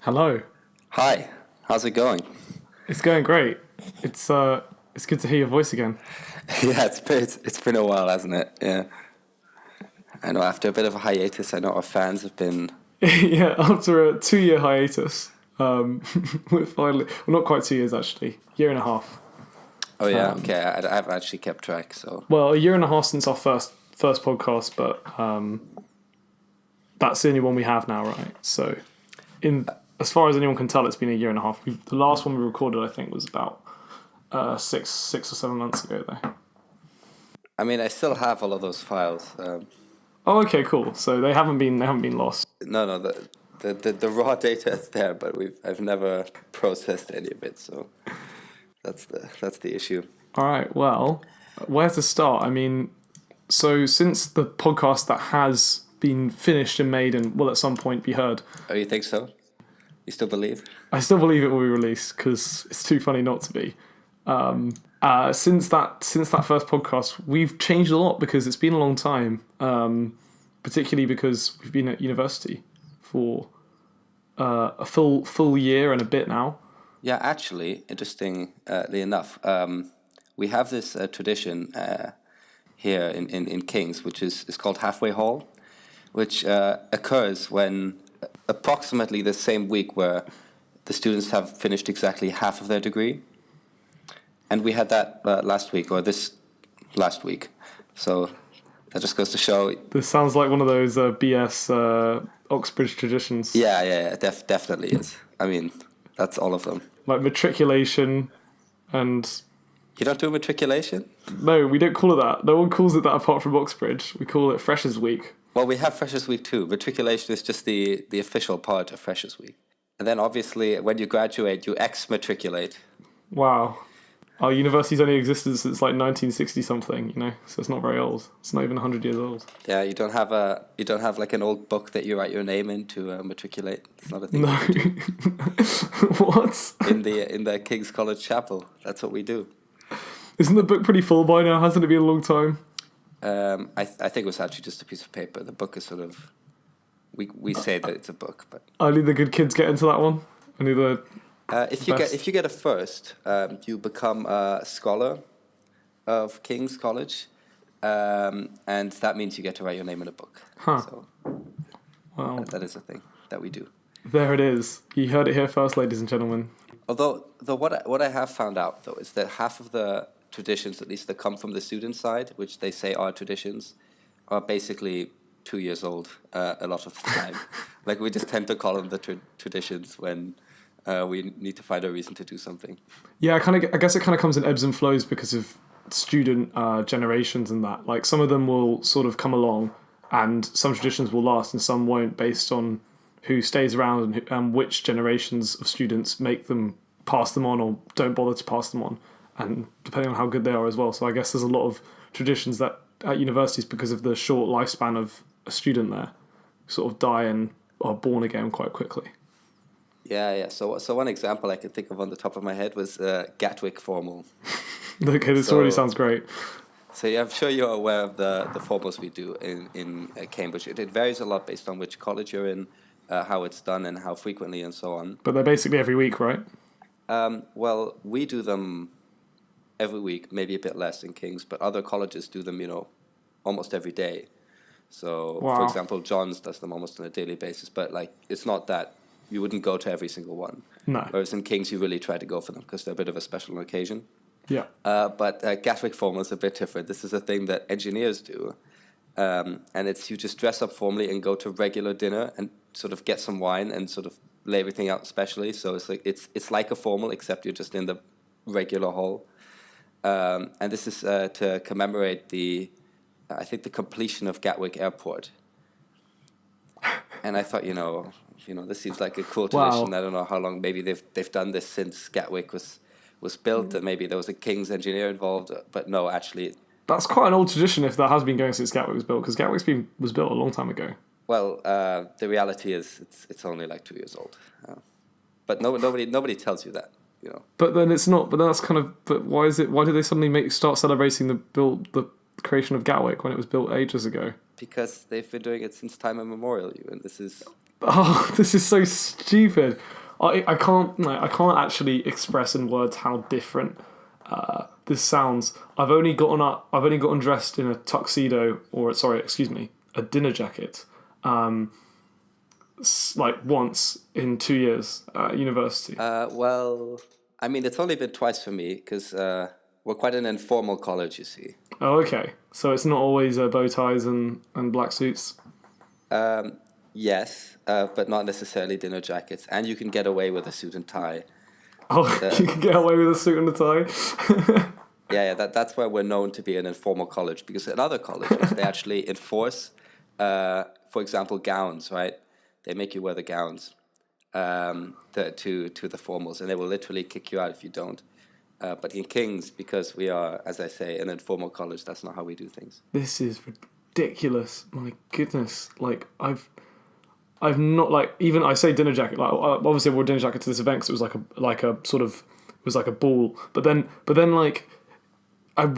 Hello. Hi, how's it going? It's going great. It's good to hear your voice again. Yeah, it's been a while, hasn't it? Yeah, I know. After a bit of a hiatus, I know our fans have been. Yeah, after a 2 year hiatus, we're finally well, not quite 2 years actually, year and a half. Oh yeah, Um, okay. I haven't actually kept track, so well, a year and a half since our first podcast, but that's the only one we have now, right? So, in as far as anyone can tell, it's been a year and a half. The last one we recorded, I think, was about six or 7 months ago, though. I mean, I still have all of those files. Oh, okay, cool. So they haven't been lost. No, no, the raw data is there, but I've never processed any of it, so that's the issue. All right. Well, where to start? I mean, so since the podcast that has been finished and made and will at some point be heard, Oh, you think so? You still believe? I still believe it will be released because it's too funny not to be. Since that first podcast, we've changed a lot because it's been a long time. Particularly because we've been at university for a full year and a bit now. Yeah, actually, interestingly enough, we have this tradition here in Kings, which is called Halfway Hall, which occurs when approximately the same week where the students have finished exactly half of their degree. And we had that last week, or this last week. So that just goes to show. This sounds like one of those BS Oxbridge traditions, Yeah, definitely is. I mean, that's all of them. like matriculation and You don't do matriculation? no, we don't call it that. No one calls it that apart from Oxbridge. We call it Freshers Week. Well, we have Freshers Week too. Matriculation is just the official part of Freshers Week. And then obviously, when you graduate, you ex-matriculate. Wow. Our university's only existed since like 1960 something, so it's not very old. It's not even 100 years old. Yeah, you don't have like an old book that you write your name in to matriculate. It's not a thing No. you can do. What? In the King's College Chapel. That's what we do. Isn't the book pretty full by now? Hasn't it been a long time? I think it was actually just a piece of paper. The book is sort of we say that it's a book, but Only the good kids get into that one. Only the if you best. get a first, you become a scholar of King's College, and that means you get to write your name in a book. Huh. So Wow. that is a thing that we do. There it is. You heard it here first, ladies and gentlemen. Although what I have found out though is that half of the traditions, at least that come from the student side, which they say are traditions, are basically 2 years old a lot of the time. Like we just tend to call them the traditions when we need to find a reason to do something. Yeah, I guess it kind of comes in ebbs and flows because of student generations and that. Like some of them will sort of come along, and some traditions will last, and some won't, based on who stays around and which generations of students make them pass them on or don't bother to pass them on, and depending on how good they are as well. So I guess there's a lot of traditions that at universities, because of the short lifespan of a student there, sort of die and are born again quite quickly. Yeah. So one example I could think of on the top of my head was Gatwick formal. Okay, this So already sounds great. So yeah, I'm sure you're aware of the formals we do in Cambridge. It varies a lot based on which college you're in, how it's done, and how frequently, and so on. But they're basically every week, right? Well, we do them every week, maybe a bit less in King's, but other colleges do them, almost every day. So, for Wow. example, John's does them almost on a daily basis, but like it's not that you wouldn't go to every single one. No. Whereas in King's, you really try to go for them because they're a bit of a special occasion. Yeah. But Gatwick formal is a bit different. This is a thing that engineers do, and it's you just dress up formally and go to regular dinner and sort of get some wine and sort of lay everything out specially. So it's like a formal, except you're just in the regular hall. And this is to commemorate I think the completion of Gatwick Airport. And I thought, this seems like a cool tradition. Wow. I don't know how long. Maybe they've done this since Gatwick was built, and maybe there was a King's engineer involved. But no, actually, That's quite an old tradition if that has been going since Gatwick was built, because was built a long time ago. well, the reality is it's only like 2 years old. But nobody tells you that. But then it's not. But that's kind of. But why is it? Why did they suddenly start celebrating the creation of Gatwick when it was built ages ago? Because they've been doing it since time immemorial, and this is Oh, this is so stupid. I can't actually express in words how different this sounds. I've only gotten dressed in a tuxedo, or sorry, excuse me, a dinner jacket. Like once in 2 years at university. Well, I mean, it's only been twice for me because we're quite an informal college, you see. Oh, okay. So it's not always bow ties and black suits. Yes, but not necessarily dinner jackets, and you can get away with a suit and tie. Oh, you can get away with a suit and a tie. Yeah, that's why we're known to be an informal college because at other colleges they actually enforce, for example, gowns, right? They make you wear the gowns to the formals, and they will literally kick you out if you don't. But in King's, because we are, as I say, an informal college, that's not how we do things. This is ridiculous. My goodness. Like I've not like even I say dinner jacket. Like obviously I wore a dinner jacket to this event because it was like a sort of it was like a ball. But then like I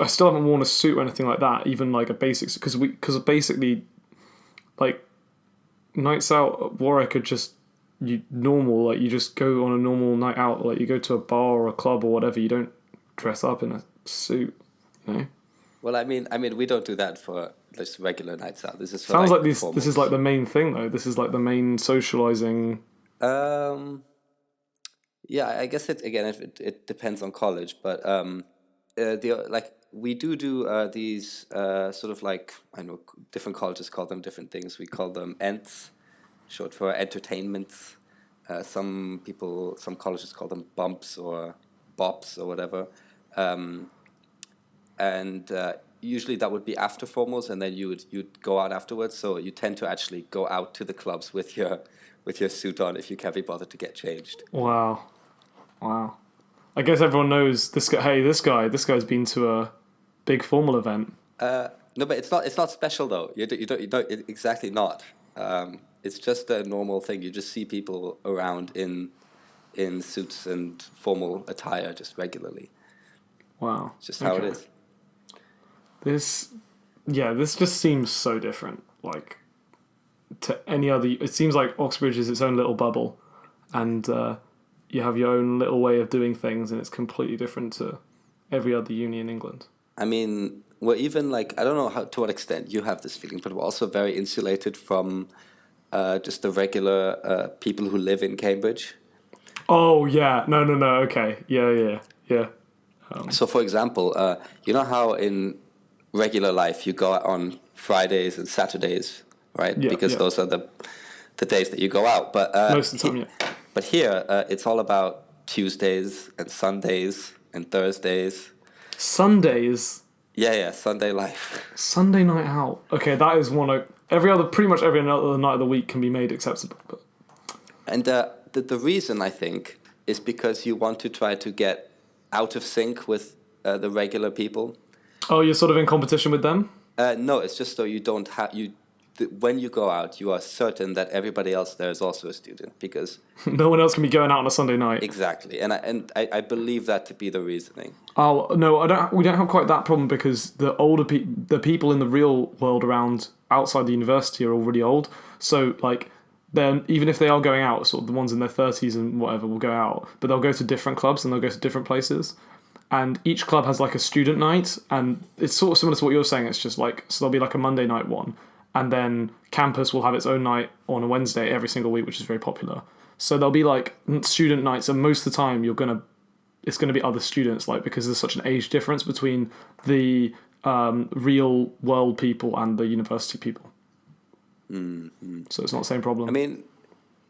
still haven't worn a suit or anything like that. Even like a basics because basically like nights out at Warwick are just normal. Like you just go on a normal night out. Like you go to a bar or a club or whatever. You don't dress up in a suit. You know. Well, I mean, we don't do that for just regular nights out. This is for Sounds like formals. this is like the main thing though. This is like the main socializing. Yeah, I guess it depends on college, but we do these sort of like I know different colleges call them different things. We call them ENTs, short for entertainments. Some colleges call them bumps or bops or whatever. And usually that would be after formals, and then you'd go out afterwards. So you tend to actually go out to the clubs with your suit on if you can't be bothered to get changed. Wow. I guess everyone knows this guy. Hey, this guy's been to a big formal event. No, but it's not special though. You don't exactly not. It's just a normal thing. You just see people around in suits and formal attire just regularly. Wow. It's just how it is. This just seems so different. Like to any other. It seems like Oxbridge is its own little bubble, and you have your own little way of doing things, and it's completely different to every other uni in England. I mean, we're even like I don't know to what extent you have this feeling, but we're also very insulated from just the regular people who live in Cambridge. Oh yeah, no, okay, yeah. So, for example, you know how in regular life you go out on Fridays and Saturdays, right? Yeah, because those are the days that you go out. But most of the time, yeah. But here, it's all about Tuesdays and Sundays and Thursdays. Sundays. Yeah, Sunday life. Sunday night out. Okay, that is one of pretty much every other night of the week can be made acceptable. But... And the reason I think is because you want to try to get out of sync with the regular people. Oh, you're sort of in competition with them? No, it's just so you don't have when you go out, you are certain that everybody else there is also a student because no one else can be going out on a Sunday night. Exactly, and I believe that to be the reasoning. Oh no, we don't have quite that problem because the older the people in the real world around outside the university are already old. So like, then even if they are going out, sort of the ones in their 30s and whatever will go out, but they'll go to different clubs and they'll go to different places. And each club has like a student night, and it's sort of similar to what you're saying. It's just like, so there'll be like a Monday night one, and then campus will have its own night on a Wednesday every single week, which is very popular. So there'll be like student nights, and most of the time it's gonna be other students, like because there's such an age difference between the real world people and the university people. Mm-hmm. So it's not the same problem. I mean,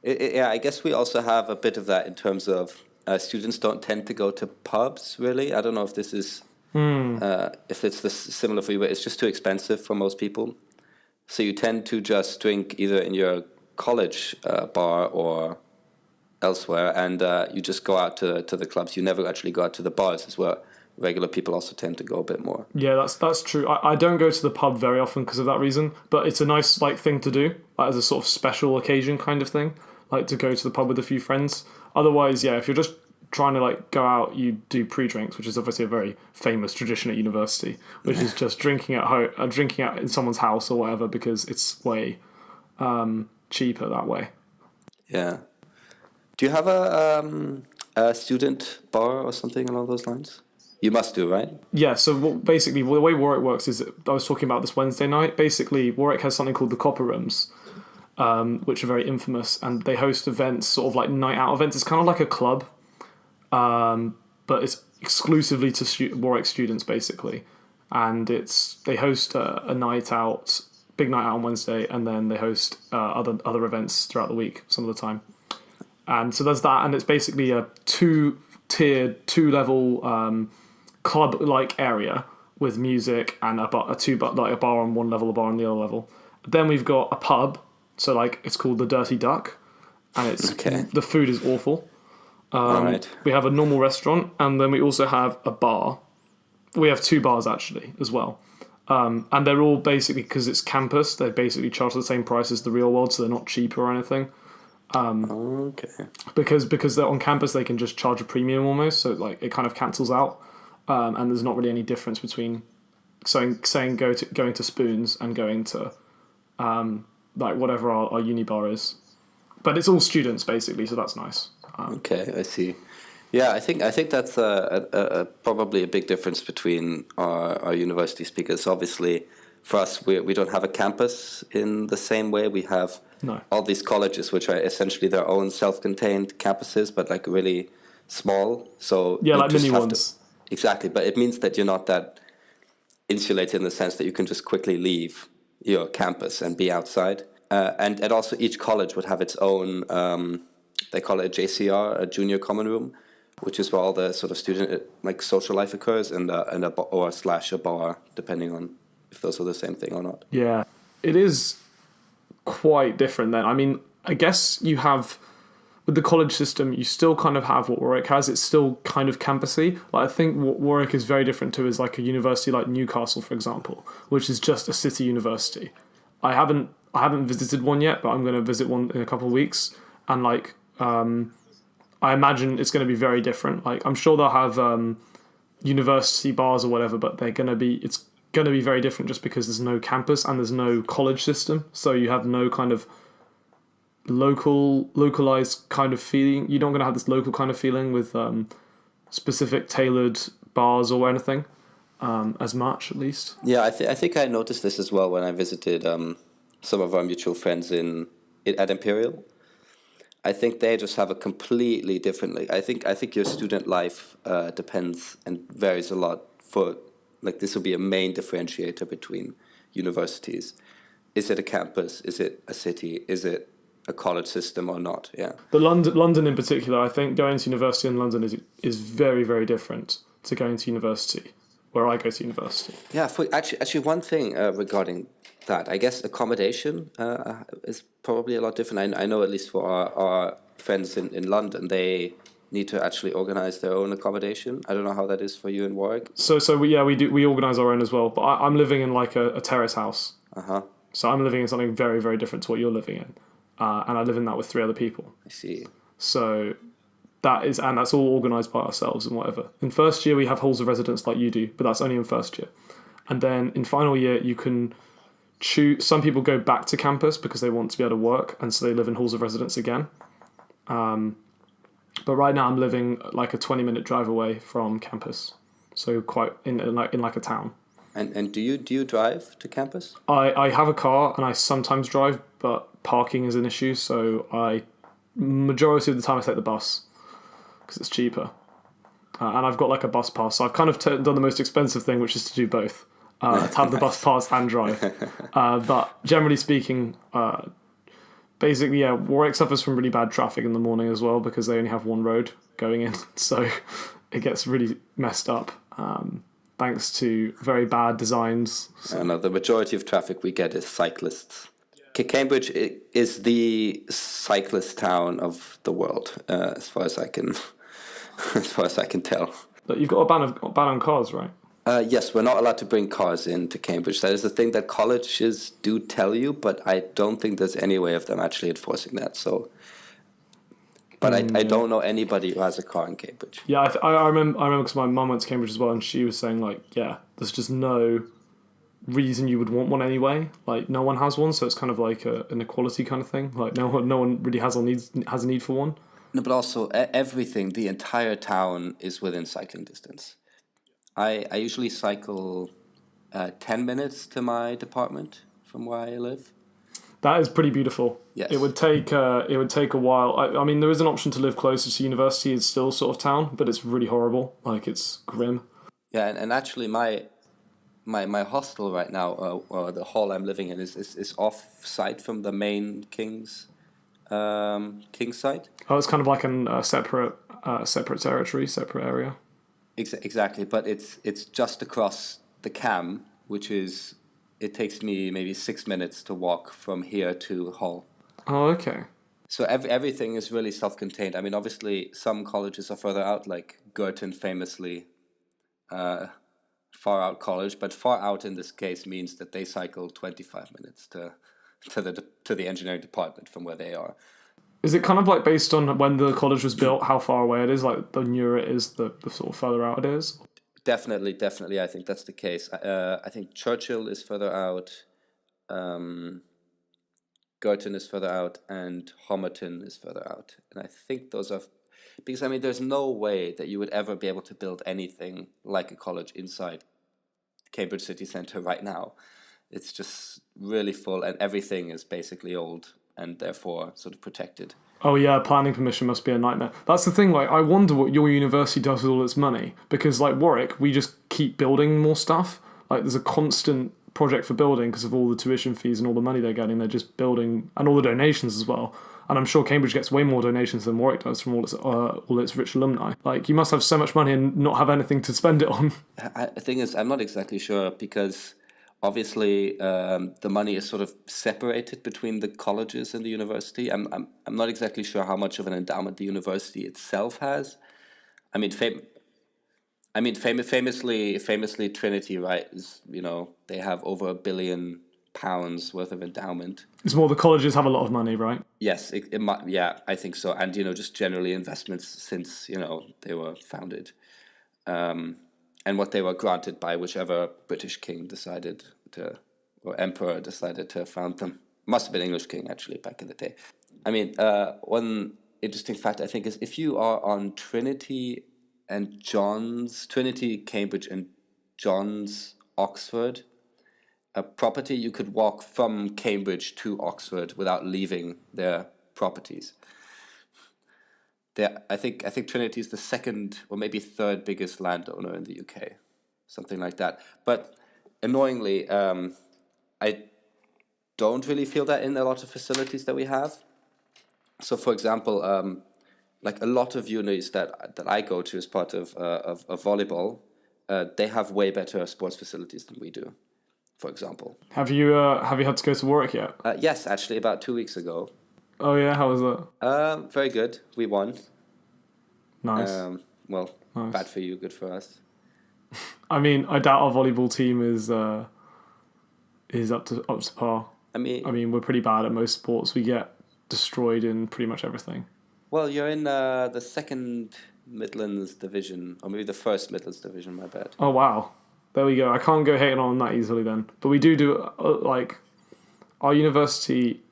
yeah, I guess we also have a bit of that in terms of students don't tend to go to pubs, really. I don't know if this is if it's similar for you, but it's just too expensive for most people. So you tend to just drink either in your college bar or elsewhere, and you just go out to the clubs. You never actually go out to the bars, as well. Regular people also tend to go a bit more. Yeah, that's true. I don't go to the pub very often because of that reason, but it's a nice like thing to do, like as a sort of special occasion kind of thing, like to go to the pub with a few friends. Otherwise, yeah, if you're just trying to like go out, you do pre-drinks, which is obviously a very famous tradition at university, which is just drinking at home, drinking out in someone's house or whatever, because it's way cheaper that way. Yeah. Do you have a student bar or something along those lines? You must do, right? Yeah, so basically the way Warwick works is, I was talking about this Wednesday night. Basically, Warwick has something called the Copper Rooms, which are very infamous, and they host events, sort of like night out events. It's kind of like a club, but it's exclusively to Warwick students, basically. And they host a night out, big night out on Wednesday, and then they host other events throughout the week some of the time. And so there's that, and it's basically a two-tiered, two-level club-like area with music and a bar on one level, a bar on the other level. Then we've got a pub, so like it's called the Dirty Duck, and the food is awful. All right. We have a normal restaurant, and then we also have a bar. We have 2 bars actually as well, and they're all basically, because it's campus, they basically charge the same price as the real world, so they're not cheaper or anything. Okay. Because they're on campus, they can just charge a premium almost, so like it kind of cancels out. And there's not really any difference between saying going to Spoons and going to like whatever our uni bar is, but it's all students basically, so that's nice. Okay, I see. Yeah, I think that's probably a big difference between our university speakers. Obviously, for us, we don't have a campus in the same way. We have all these colleges, which are essentially their own self-contained campuses, but like really small. So yeah, like mini ones. Exactly, but it means that you're not that insulated in the sense that you can just quickly leave your campus and be outside. And also each college would have its own, they call it a JCR, a junior common room, which is where all the sort of student like social life occurs, and a bar, depending on if those are the same thing or not. Yeah, it is quite different then. I mean, I guess you have, with the college system, you still kind of have what Warwick has. It's still kind of campusy. Like, I think what Warwick is very different to is like a university like Newcastle, for example, which is just a city university. I haven't visited one yet, but I'm going to visit one in a couple of weeks, and like I imagine it's going to be very different. Like, I'm sure they'll have university bars or whatever, but it's going to be very different just because there's no campus and there's no college system, so you have no kind of localized kind of feeling. You're not going to have this local kind of feeling with specific tailored bars or anything, as much at least. Yeah, I think I noticed this as well when I visited some of our mutual friends at Imperial. I think they just have a completely different. Like, I think your student life depends and varies a lot. For like, this will be a main differentiator between universities. Is it a campus? Is it a city? Is it a college system or not? Yeah. The London in particular, I think going to university in London is very, very different to going to university where I go to university. Yeah. Actually, one thing regarding that, I guess accommodation is probably a lot different. I know, at least for our friends in London, they need to actually organize their own accommodation. I don't know how that is for you in Warwick. So we organize our own as well. But I'm living in like a terrace house. So I'm living in something very, very different to what you're living in. And I live in that with 3 other people. I see. So that's all organised by ourselves and whatever. In first year, we have halls of residence like you do, but that's only in first year. And then in final year, you can choose. Some people go back to campus because they want to be able to work, and so they live in halls of residence again. But right now, I'm living like a 20-minute drive away from campus, so quite in like a town. And do you drive to campus? I have a car and I sometimes drive, but parking is an issue, so majority of the time I take the bus because it's cheaper. And I've got like a bus pass, so I've kind of done the most expensive thing, which is to do both. To have the bus pass and drive. But generally speaking, basically, yeah, Warwick suffers from really bad traffic in the morning as well because they only have one road going in, so it gets really messed up. Thanks to very bad designs. No, the majority of traffic we get is cyclists. Cambridge is the cyclist town of the world, as far as I can tell. But you've got a ban on cars, right? Yes, we're not allowed to bring cars into Cambridge. That is the thing that colleges do tell you, but I don't think there's any way of them actually enforcing that. So. But I don't know anybody who has a car in Cambridge. Yeah, I remember because my mum went to Cambridge as well, and she was saying like, yeah, there's just no reason you would want one anyway. Like no one has one, so it's kind of like an equality kind of thing. Like no one really has a need for one. No, but also everything, the entire town is within cycling distance. I usually cycle 10 minutes to my department from where I live. That is pretty beautiful. Yes. It would take a while. I mean, there is an option to live closer to university. It's still sort of town, but it's really horrible. Like it's grim. Yeah, and actually my hostel right now, or the hall I'm living in, is off site from the main King's site. Oh, it's kind of like a separate territory, separate area. Exactly, but it's just across the Cam, which is, it takes me maybe 6 minutes to walk from here to Hull. Oh, okay. So everything is really self-contained. I mean, obviously, some colleges are further out, like Girton famously, far out college. But far out in this case means that they cycle 25 minutes to the engineering department from where they are. Is it kind of like based on when the college was built, how far away it is? Like the nearer it is, the sort of further out it is? Definitely. I think that's the case. I think Churchill is further out, Girton is further out, and Homerton is further out. And I think those are... Because, I mean, there's no way that you would ever be able to build anything like a college inside Cambridge City Centre right now. It's just really full, and everything is basically old and therefore sort of protected. Oh yeah, planning permission must be a nightmare. That's the thing, like, I wonder what your university does with all its money. Because, like, Warwick, we just keep building more stuff. Like, there's a constant project for building because of all the tuition fees and all the money they're getting. They're just building, and all the donations as well. And I'm sure Cambridge gets way more donations than Warwick does from all its rich alumni. Like, you must have so much money and not have anything to spend it on. The thing is, I'm not exactly sure because... Obviously, the money is sort of separated between the colleges and the university. I'm not exactly sure how much of an endowment the university itself has. I mean, famously Trinity, right? Is, you know, they have over £1 billion worth of endowment. It's more the colleges have a lot of money, right? Yes, it might. Yeah, I think so. And just generally investments since they were founded. And what they were granted by whichever British king decided to, or emperor decided to found them. Must have been English king, actually, back in the day. I mean, one interesting fact, I think, is if you are on Trinity, Cambridge, and John's, Oxford, a property, you could walk from Cambridge to Oxford without leaving their properties. I think Trinity is the second or maybe third biggest landowner in the UK, something like that. But annoyingly, I don't really feel that in a lot of facilities that we have. So, for example, like a lot of unis that I go to as part of volleyball, they have way better sports facilities than we do. For example, have you had to go to Warwick yet? Yes, actually, about 2 weeks ago. Oh yeah, how was that? Very good. We won. Nice. Well, nice. Bad for you, good for us. I mean, I doubt our volleyball team is up to par. I mean, we're pretty bad at most sports. We get destroyed in pretty much everything. Well, you're in the second Midlands division, or maybe the first Midlands division. My bad. Oh wow, there we go. I can't go hating on that easily then. But we do like our university.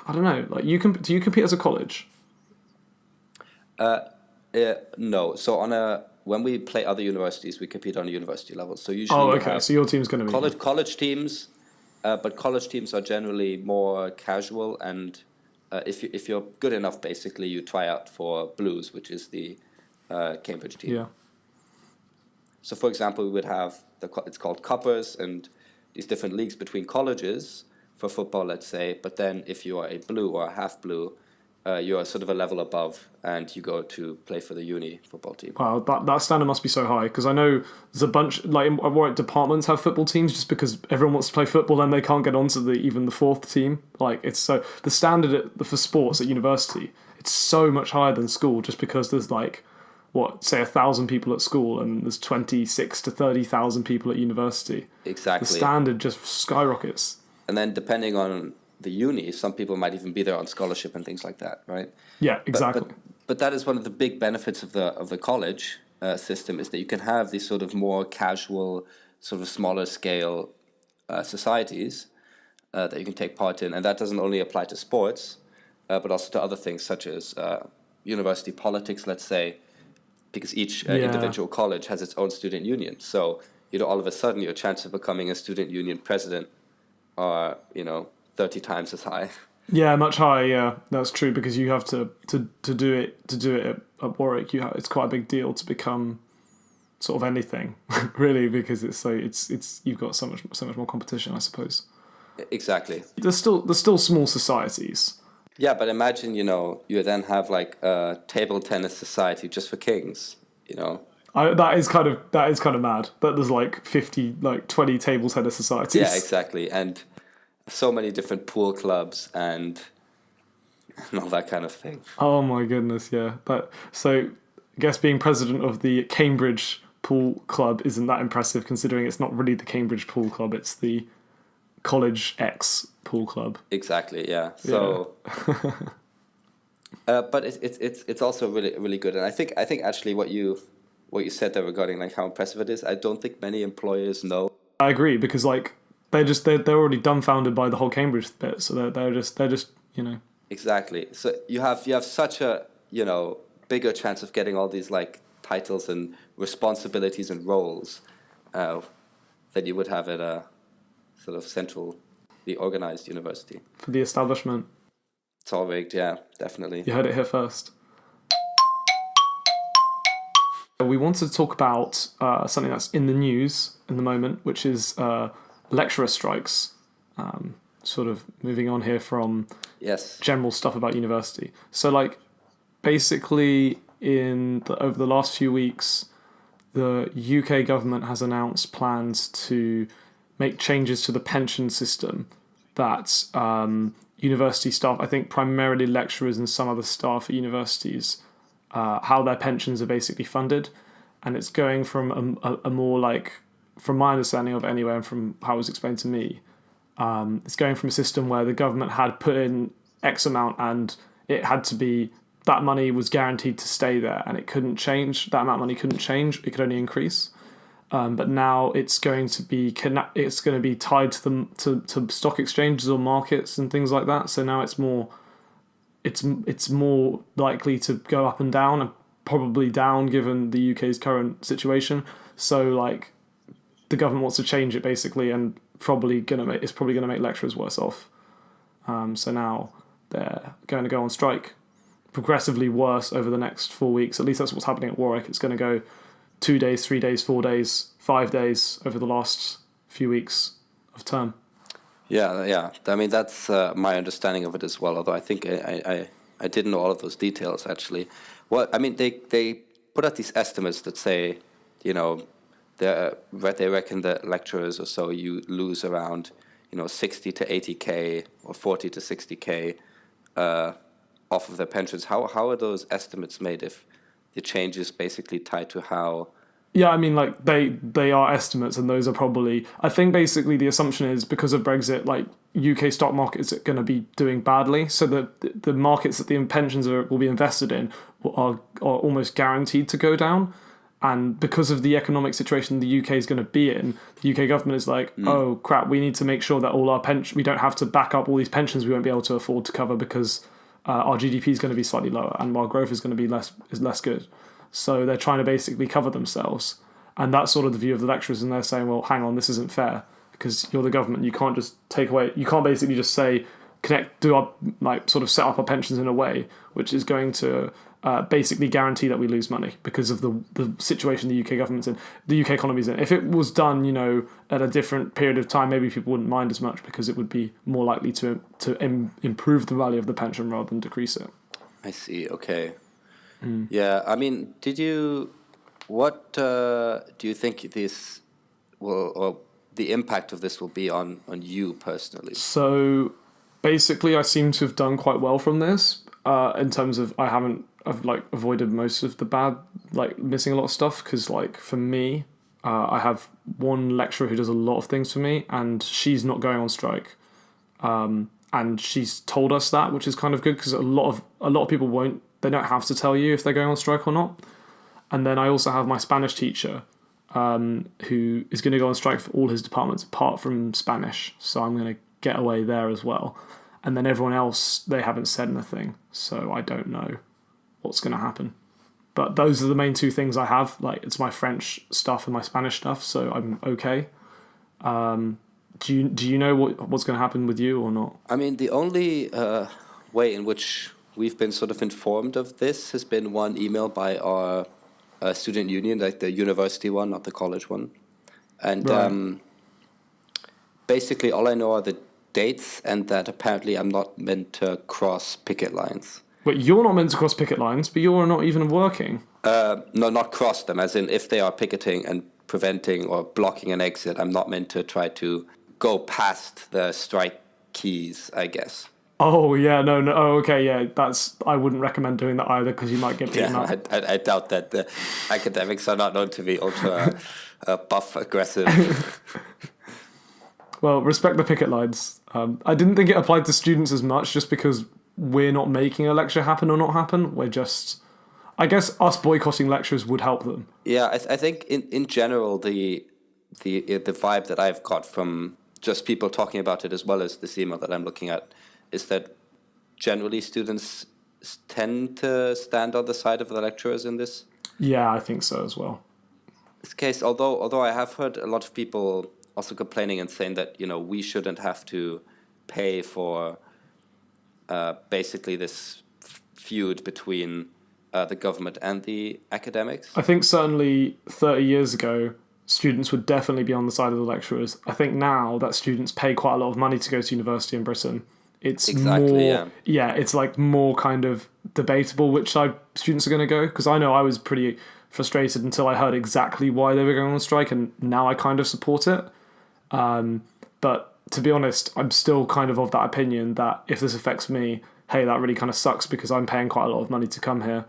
I don't know. Like, do you compete as a college? No. So when we play other universities, we compete on a university level. So usually. Oh, okay. So your team's going to be college teams, but college teams are generally more casual, and if you're good enough, basically you try out for Blues, which is the Cambridge team. Yeah. So, for example, we would have it's called Cuppers and these different leagues between colleges for football, let's say. But then if you are a blue or a half blue, you are sort of a level above and you go to play for the uni football team. Wow, that standard must be so high, because I know there's a bunch, like Warwick departments have football teams just because everyone wants to play football and they can't get onto even the fourth team. Like, it's so, the standard for sports at university, it's so much higher than school just because there's like, say 1,000 people at school and there's 26 to 30,000 people at university. Exactly. The standard just skyrockets. And then depending on the uni, some people might even be there on scholarship and things like that, right? Yeah, exactly. But that is one of the big benefits of the college system, is that you can have these sort of more casual, sort of smaller scale societies that you can take part in, and that doesn't only apply to sports, but also to other things such as university politics, let's say, because each individual college has its own student union. So, all of a sudden, your chance of becoming a student union president are, 30 times as high. Yeah, much higher. Yeah, that's true, because you have to do it at Warwick. It's quite a big deal to become sort of anything, really, because it's you've got so much more competition, I suppose. Exactly. There's still small societies. Yeah, but imagine, you then have like a table tennis society just for kings, That is kind of mad. That there's like 20 table tennis societies. Yeah, exactly. And so many different pool clubs and all that kind of thing. Oh my goodness, yeah. So I guess being president of the Cambridge Pool Club isn't that impressive, considering it's not really the Cambridge Pool Club, it's the College X Pool Club. Exactly, yeah. So, but it's also really really good, and I think actually what you said there regarding like how impressive it is, I don't think many employers know. I agree, because like they're already dumbfounded by the whole Cambridge bit, so they're just Exactly. So you have such a bigger chance of getting all these like titles and responsibilities and roles than you would have at a sort of centrally organized university. For the establishment. It's all rigged, yeah, definitely. You heard it here first. We wanted to talk about something that's in the news in the moment, which is lecturer strikes. Sort of moving on here from general stuff about university. So, like, basically, over the last few weeks, the UK government has announced plans to make changes to the pension system that university staff, I think primarily lecturers and some other staff at universities, how their pensions are basically funded. And it's going from a more like, from my understanding of it anyway, and from how it was explained to me, it's going from a system where the government had put in X amount and it had to be, that money was guaranteed to stay there and it couldn't change. That amount of money couldn't change. It could only increase. But now it's going to be tied to stock exchanges or markets and things like that. So now it's more likely to go up and down, and probably down given the UK's current situation. So like the government wants to change it basically, and it's probably gonna make lecturers worse off. So now they're going to go on strike, progressively worse over the next 4 weeks. At least that's what's happening at Warwick. It's going to go 2 days, 3 days, 4 days, 5 days over the last few weeks of term. Yeah. I mean, that's my understanding of it as well. Although I think I didn't know all of those details actually. Well, I mean, they put out these estimates that say, they reckon that lecturers or so, you lose around 60 to 80k or 40 to 60k off of their pensions. How are those estimates made if the change is basically tied to how? Yeah, I mean, like they are estimates, and those are probably. I think basically the assumption is because of Brexit, like UK stock markets are going to be doing badly, so that the markets that the pensions will be invested in are almost guaranteed to go down. And because of the economic situation the UK is going to be in, the UK government is like, oh crap, we need to make sure that all our we don't have to back up all these pensions we won't be able to afford to cover, because our GDP is going to be slightly lower and our growth is going to be less good. So they're trying to basically cover themselves. And that's sort of the view of the lecturers, and they're saying, well, hang on, this isn't fair, because you're the government. You can't just take away, you can't basically just say, sort of set up our pensions in a way which is going to basically guarantee that we lose money because of the situation the UK government's in, the UK economy's in. If it was done, at a different period of time, maybe people wouldn't mind as much, because it would be more likely to improve the value of the pension rather than decrease it. I see. Okay. Yeah. I mean, what do you think this will, or the impact of this will be on you personally? So basically, I seem to have done quite well from this. In terms of I've avoided most of the bad, missing a lot of stuff, because for me, I have one lecturer who does a lot of things for me, and she's not going on strike, and she's told us that, which is kind of good, because a lot of people they don't have to tell you if they're going on strike or not. And then I also have my Spanish teacher, who is going to go on strike for all his departments apart from Spanish. So I'm going to get away there as well. And then everyone else, they haven't said anything. So I don't know what's going to happen. But those are the main two things I have. Like, it's my French stuff and my Spanish stuff, so I'm okay. Do you know what's going to happen with you or not? I mean, the only way in which we've been sort of informed of this has been one email by our student union, like the university one, not the college one. And Right. basically all I know are the dates and that apparently I'm not meant to cross picket lines. But you're not meant to cross picket lines, but you're not even working. No, not cross them, as in if they are picketing and preventing or blocking an exit, I'm not meant to try to go past the strike keys, I guess. Oh, yeah, no. Oh, okay, yeah. I wouldn't recommend doing that either because you might get beaten up. I doubt that the academics are not known to be ultra buff aggressive. Well, respect the picket lines. I didn't think it applied to students as much just because we're not making a lecture happen or not happen. We're just... I guess us boycotting lectures would help them. Yeah, I think in general the vibe that I've got from just people talking about it as well as this email that I'm looking at is that generally students tend to stand on the side of the lecturers in this Yeah, I think so as well. case. Although I have heard a lot of people also complaining and saying that we shouldn't have to pay for basically this feud between the government and the academics. I think certainly 30 years ago, students would definitely be on the side of the lecturers. I think now that students pay quite a lot of money to go to university in Britain, it's Exactly, more... yeah. It's like more kind of debatable which side students are going to go. Because I know I was pretty frustrated until I heard exactly why they were going on strike, and now I kind of support it. But to be honest, I'm still kind of that opinion that if this affects me, hey, that really kind of sucks because I'm paying quite a lot of money to come here,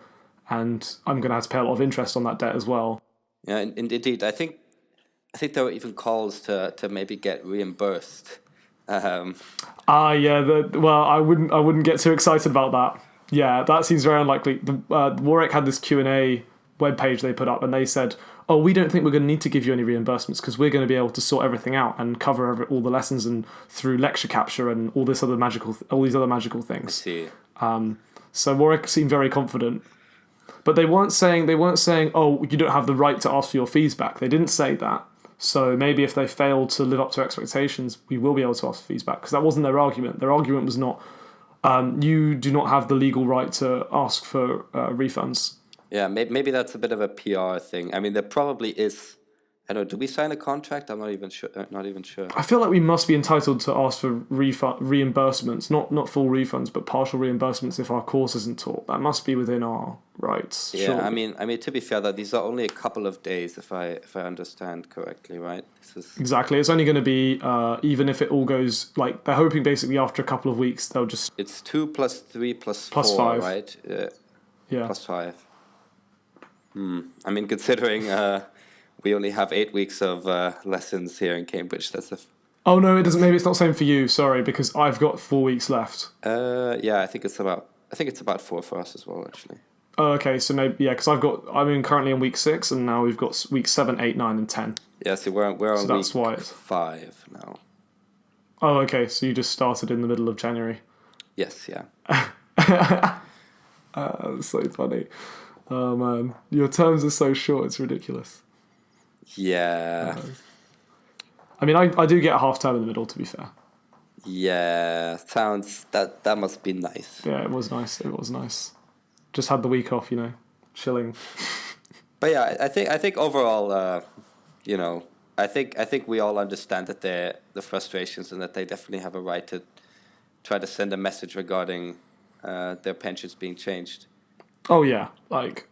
and I'm going to have to pay a lot of interest on that debt as well. Yeah, indeed. I think there were even calls to maybe get reimbursed. Yeah. Well, I wouldn't get too excited about that. Yeah, that seems very unlikely. Warwick had this Q&A webpage they put up, and they said, "Oh, we don't think we're going to need to give you any reimbursements because we're going to be able to sort everything out and cover all the lessons and through lecture capture and all these other magical I things." see. So Warwick seemed very confident, but they weren't saying, "Oh, you don't have the right to ask for your fees back." They didn't say that. So maybe if they fail to live up to expectations, we will be able to ask for fees back, because that wasn't their argument. Their argument was not, you do not have the legal right to ask for refunds. Yeah, maybe that's a bit of a PR thing. I mean, there probably is. I don't know. Do we sign a contract? I'm not even sure. I feel like we must be entitled to ask for reimbursements, not full refunds, but partial reimbursements if our course isn't taught. That must be within our rights. Yeah, surely. I mean, to be fair, that these are only a couple of days, if I understand correctly, right? This is Exactly. It's only going to be, even if it all goes, like, they're hoping basically after a couple of weeks, they'll just... It's 2 plus 3 plus 4, Plus 5. right? Yeah. Plus 5. I mean, considering we only have 8 weeks of lessons here in Cambridge, that's Oh, no, it doesn't. Maybe it's not the same for you. Sorry, because I've got 4 weeks left. yeah, I think it's about 4 for us as well, actually. Oh, okay. So maybe, yeah, because I'm currently in week 6, and now we've got weeks 7, 8, 9, and 10. Yeah, so we're on that's week why 5 now. Oh, okay. So you just started in the middle of January. Yes, yeah. That's so funny. Oh, man. Your terms are so short, it's ridiculous. Yeah. I mean, I do get a half term in the middle, to be fair. Yeah, sounds that must be nice. Yeah, it was nice. It was nice. Just had the week off, chilling. But yeah, I think overall, I think we all understand that the frustrations and that they definitely have a right to try to send a message regarding their pensions being changed. Oh, yeah. Like,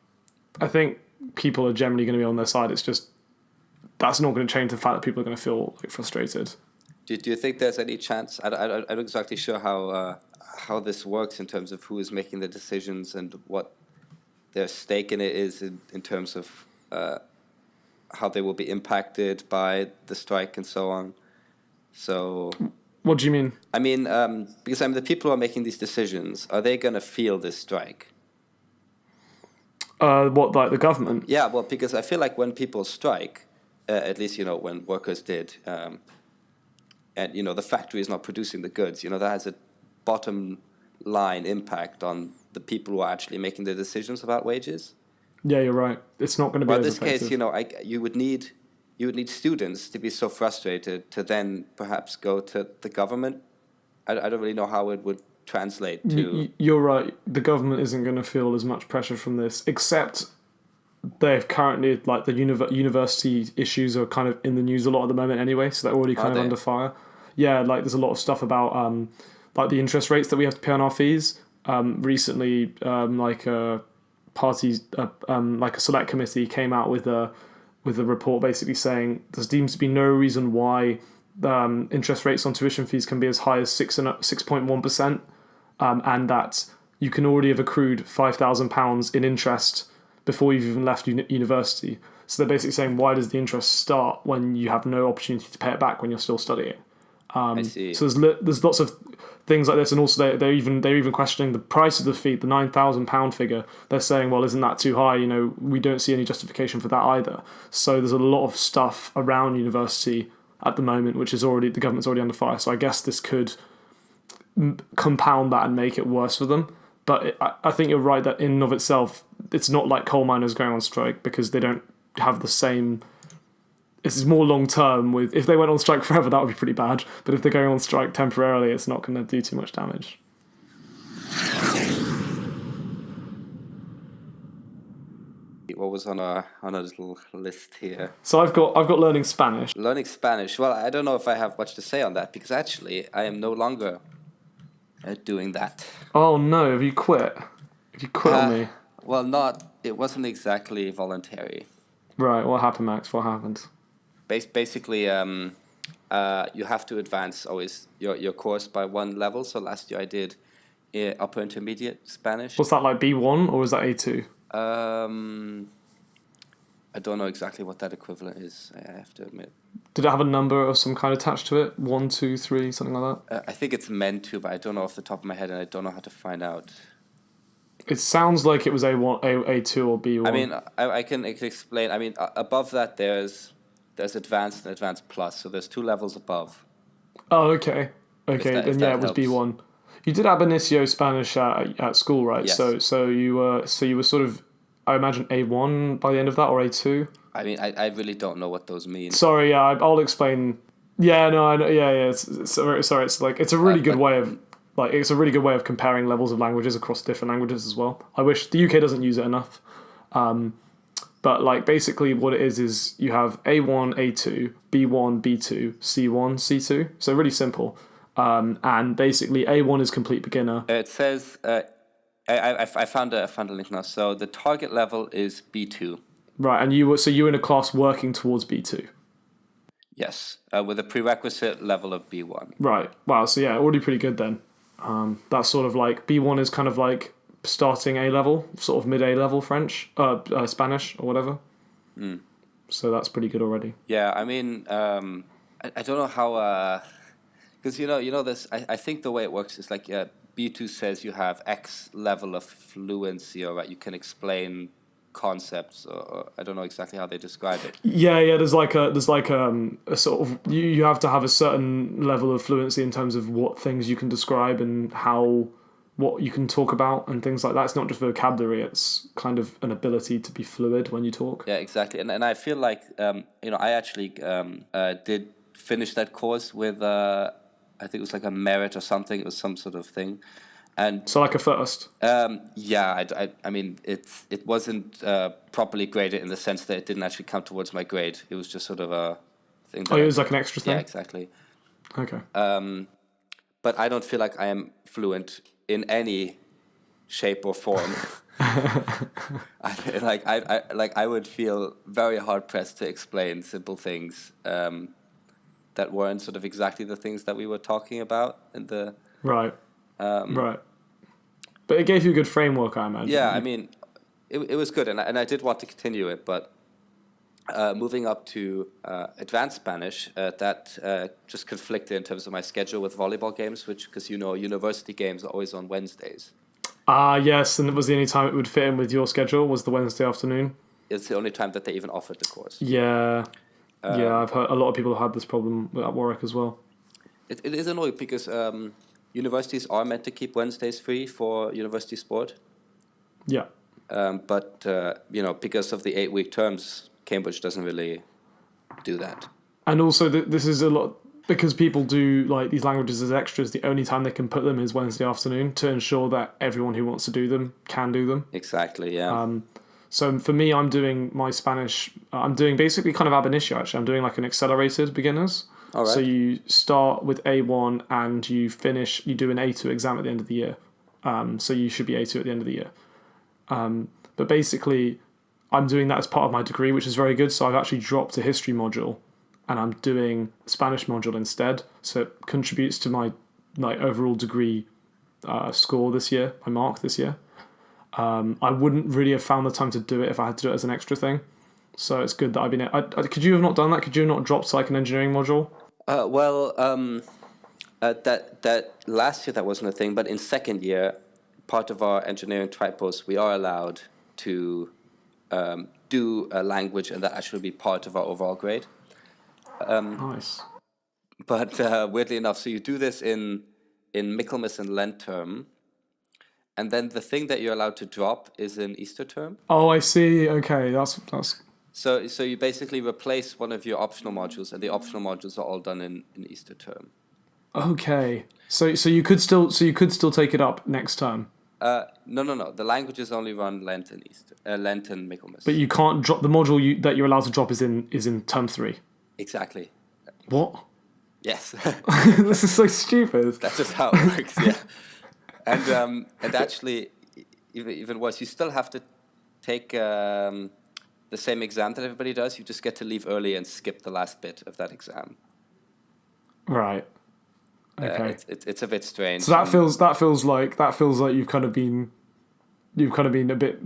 I think people are generally going to be on their side. It's just, that's not going to change the fact that people are going to feel frustrated. Do you think there's any chance? I'm not exactly sure how this works in terms of who is making the decisions and what their stake in it is in terms of how they will be impacted by the strike and so on. So, what do you mean? I mean, because the people who are making these decisions, are they going to feel this strike? What, like the government? Yeah, well, because I feel like when people strike, at least when workers did, and the factory is not producing the goods. That has a bottom line impact on the people who are actually making the decisions about wages. Yeah, you're right. It's not going to be Well, in as this case, effective. you would need students to be so frustrated to then perhaps go to the government. I don't really know how it would translate to. You're right. The government isn't going to feel as much pressure from this, except they've currently, like, the university issues are kind of in the news a lot at the moment anyway, so they're already kind of under fire. Yeah, like there's a lot of stuff about like the interest rates that we have to pay on our fees. Recently, like a select committee came out with a report basically saying there seems to be no reason why interest rates on tuition fees can be as high as 6.1%, and that you can already have accrued £5,000 in interest before you've even left university. So they're basically saying, why does the interest start when you have no opportunity to pay it back when you're still studying? I see. So there's lots of things like this, and also they're even questioning the price of the fee, the £9,000 figure. They're saying, well, isn't that too high? We don't see any justification for that either. So there's a lot of stuff around university at the moment, which is the government's already under fire. So I guess this could compound that and make it worse for them. But I think you're right that in and of itself, it's not like coal miners going on strike, because they don't have the same. This is more long term. If they went on strike forever, that would be pretty bad. But if they're going on strike temporarily, it's not going to do too much damage. What was on our little list here? So I've got learning Spanish. Learning Spanish. Well, I don't know if I have much to say on that, because actually I am no longer doing that. Oh no! Have you quit? Have you quit on me? Well, it wasn't exactly voluntary. Right. What happened, Max? What happened? Basically, you have to advance always your course by one level. So last year I did upper intermediate Spanish. Was that like B1 or was that A2? I don't know exactly what that equivalent is, I have to admit. Did it have a number of some kind attached to it? 1, 2, 3, something like that? I think it's meant to, but I don't know off the top of my head, and I don't know how to find out. It sounds like it was A1, A2 or B1. I mean, I can explain. I mean, above that there's advanced and advanced plus, so there's 2 levels above. Oh, okay. Okay, then yeah, it was helps. B1. You did ab initio Spanish at school, right? Yes. So you were sort of, I imagine, A1 by the end of that, or A2? I mean, I really don't know what those mean. Sorry, yeah, I'll explain. Yeah, no, I know. Yeah. Sorry. It's like it's a really good way of comparing levels of languages across different languages as well. I wish the UK doesn't use it enough. But like basically what it is you have A1, A2, B1, B2, C1, C2. So really simple. And basically A1 is complete beginner. It says I found a link now. So the target level is B2. Right, and you were in a class working towards B2. Yes, with a prerequisite level of B1. Right. Wow. So yeah, already pretty good then. That's sort of like B1 is kind of like starting A level, sort of mid A level French, Spanish or whatever. Mm. So that's pretty good already. Yeah, I mean, I don't know how, because you know this. I think the way it works is like B2 says you have X level of fluency, or right, you can explain concepts, or I don't know exactly how they describe it. Yeah. There's like a sort of you have to have a certain level of fluency in terms of what things you can describe and what you can talk about and things like that. It's not just vocabulary; it's kind of an ability to be fluid when you talk. Yeah, exactly. And I feel like I actually did finish that course with I think it was like a merit or something. It was some sort of thing. And so like a first. Yeah, I mean it wasn't properly graded in the sense that it didn't actually count towards my grade. It was just sort of a thing. It was like an extra thing. Yeah, exactly. Okay. But I don't feel like I am fluent in any shape or form. I would feel very hard pressed to explain simple things that weren't sort of exactly the things that we were talking about in the right. Right. But it gave you a good framework, I imagine. Yeah, I mean, it was good, and I did want to continue it, but moving up to advanced Spanish, that just conflicted in terms of my schedule with volleyball games, because university games are always on Wednesdays. Yes, and it was the only time it would fit in with your schedule was the Wednesday afternoon. It's the only time that they even offered the course. Yeah. Yeah, I've heard a lot of people have had this problem at Warwick as well. It is annoying because universities are meant to keep Wednesdays free for university sport. Yeah. But because of the 8-week terms, Cambridge doesn't really do that. And also, this is a lot because people do like these languages as extras. The only time they can put them is Wednesday afternoon to ensure that everyone who wants to do them can do them. Exactly, yeah. So for me, I'm doing my Spanish. I'm doing basically kind of ab initio. Actually, I'm doing like an accelerated beginners. All right. So you start with A1 and you finish. You do an A2 exam at the end of the year. So you should be A2 at the end of the year. But basically, I'm doing that as part of my degree, which is very good. So I've actually dropped a history module, and I'm doing a Spanish module instead. So it contributes to my overall degree score this year, my mark this year. I wouldn't really have found the time to do it if I had to do it as an extra thing. So it's good that I've been. Could you have not done that? Could you have not dropped like an engineering module? That last year that wasn't a thing, but in second year, part of our engineering tripos, we are allowed to do a language, and that actually be part of our overall grade. Nice. But weirdly enough, so you do this in Michaelmas and Lent term, and then the thing that you're allowed to drop is in Easter term. Oh, I see. Okay, that's. So you basically replace one of your optional modules, and the optional modules are all done in Easter term. Okay. So you could still take it up next term. No. The languages only run Lent and Easter, Lent and Michaelmas. But you can't drop the module that you're allowed to drop is in term 3. Exactly. What? Yes. This is so stupid. That's just how it works. Yeah. And actually, even worse, you still have to take the same exam that everybody does. You just get to leave early and skip the last bit of that exam. Right. Okay. It's a bit strange. So that feels like you've kind of been a bit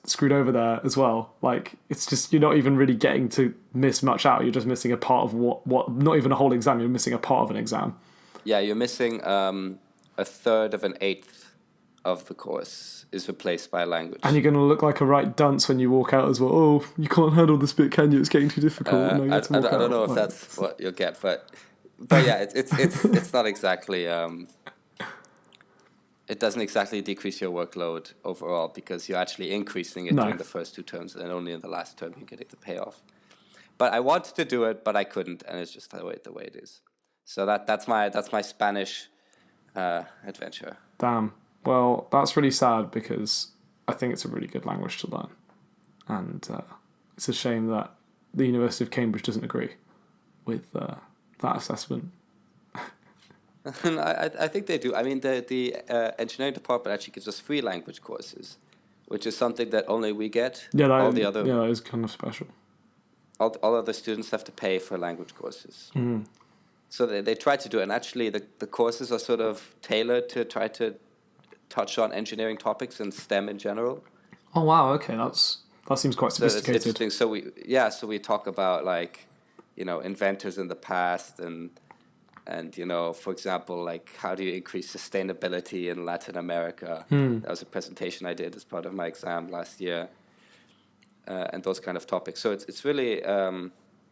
screwed over there as well. Like it's just you're not even really getting to miss much out. You're just missing a part of what not even a whole exam. You're missing a part of an exam. Yeah, you're missing a third of an eighth of the course is replaced by a language. And you're going to look like a right dunce when you walk out as well. Oh, you can't handle this bit, can you? It's getting too difficult. No, I don't know if that's what you'll get, but yeah, it's not exactly. It doesn't exactly decrease your workload overall because you're actually increasing it during the first 2 terms, and only in the last term you're getting the payoff. But I wanted to do it, but I couldn't, and it's just the way it is. So that's my Spanish adventure. Damn. Well, that's really sad because I think it's a really good language to learn, and it's a shame that the University of Cambridge doesn't agree with that assessment. I think they do. I mean, the engineering department actually gives us free language courses, which is something that only we get. Yeah, that is kind of special. All other students have to pay for language courses. Mm-hmm. So they try to do it, and actually the courses are sort of tailored to try to touch on engineering topics and STEM in general. Oh wow! Okay, that seems quite sophisticated. So it's interesting. So we talk about inventors in the past and for example, like how do you increase sustainability in Latin America? That was a presentation I did as part of my exam last year, and those kind of topics. So it's really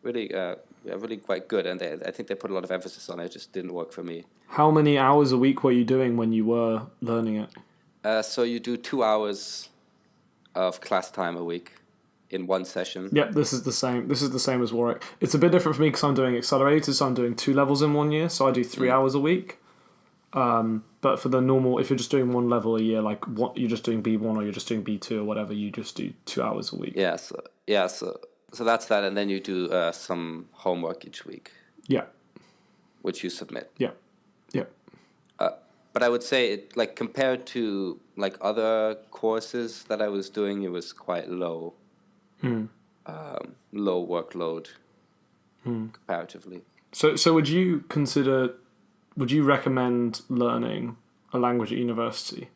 really quite good, and I think they put a lot of emphasis on it. It just didn't work for me. How many hours a week were you doing when you were learning it? So you do 2 hours of class time a week in one session. Yep, this is the same. This is the same as Warwick. It's a bit different for me because I'm doing accelerated, so I'm doing 2 levels in 1 year. So I do 3 hours a week. But for the normal, if you're just doing 1 level a year, like you're just doing B1 or you're just doing B2 or whatever, you just do 2 hours a week. So that's that, and then you do some homework each week. Yeah. Which you submit. Yeah. But I would say, compared to other courses that I was doing, it was quite low. Low workload comparatively. So would you recommend learning a language at university?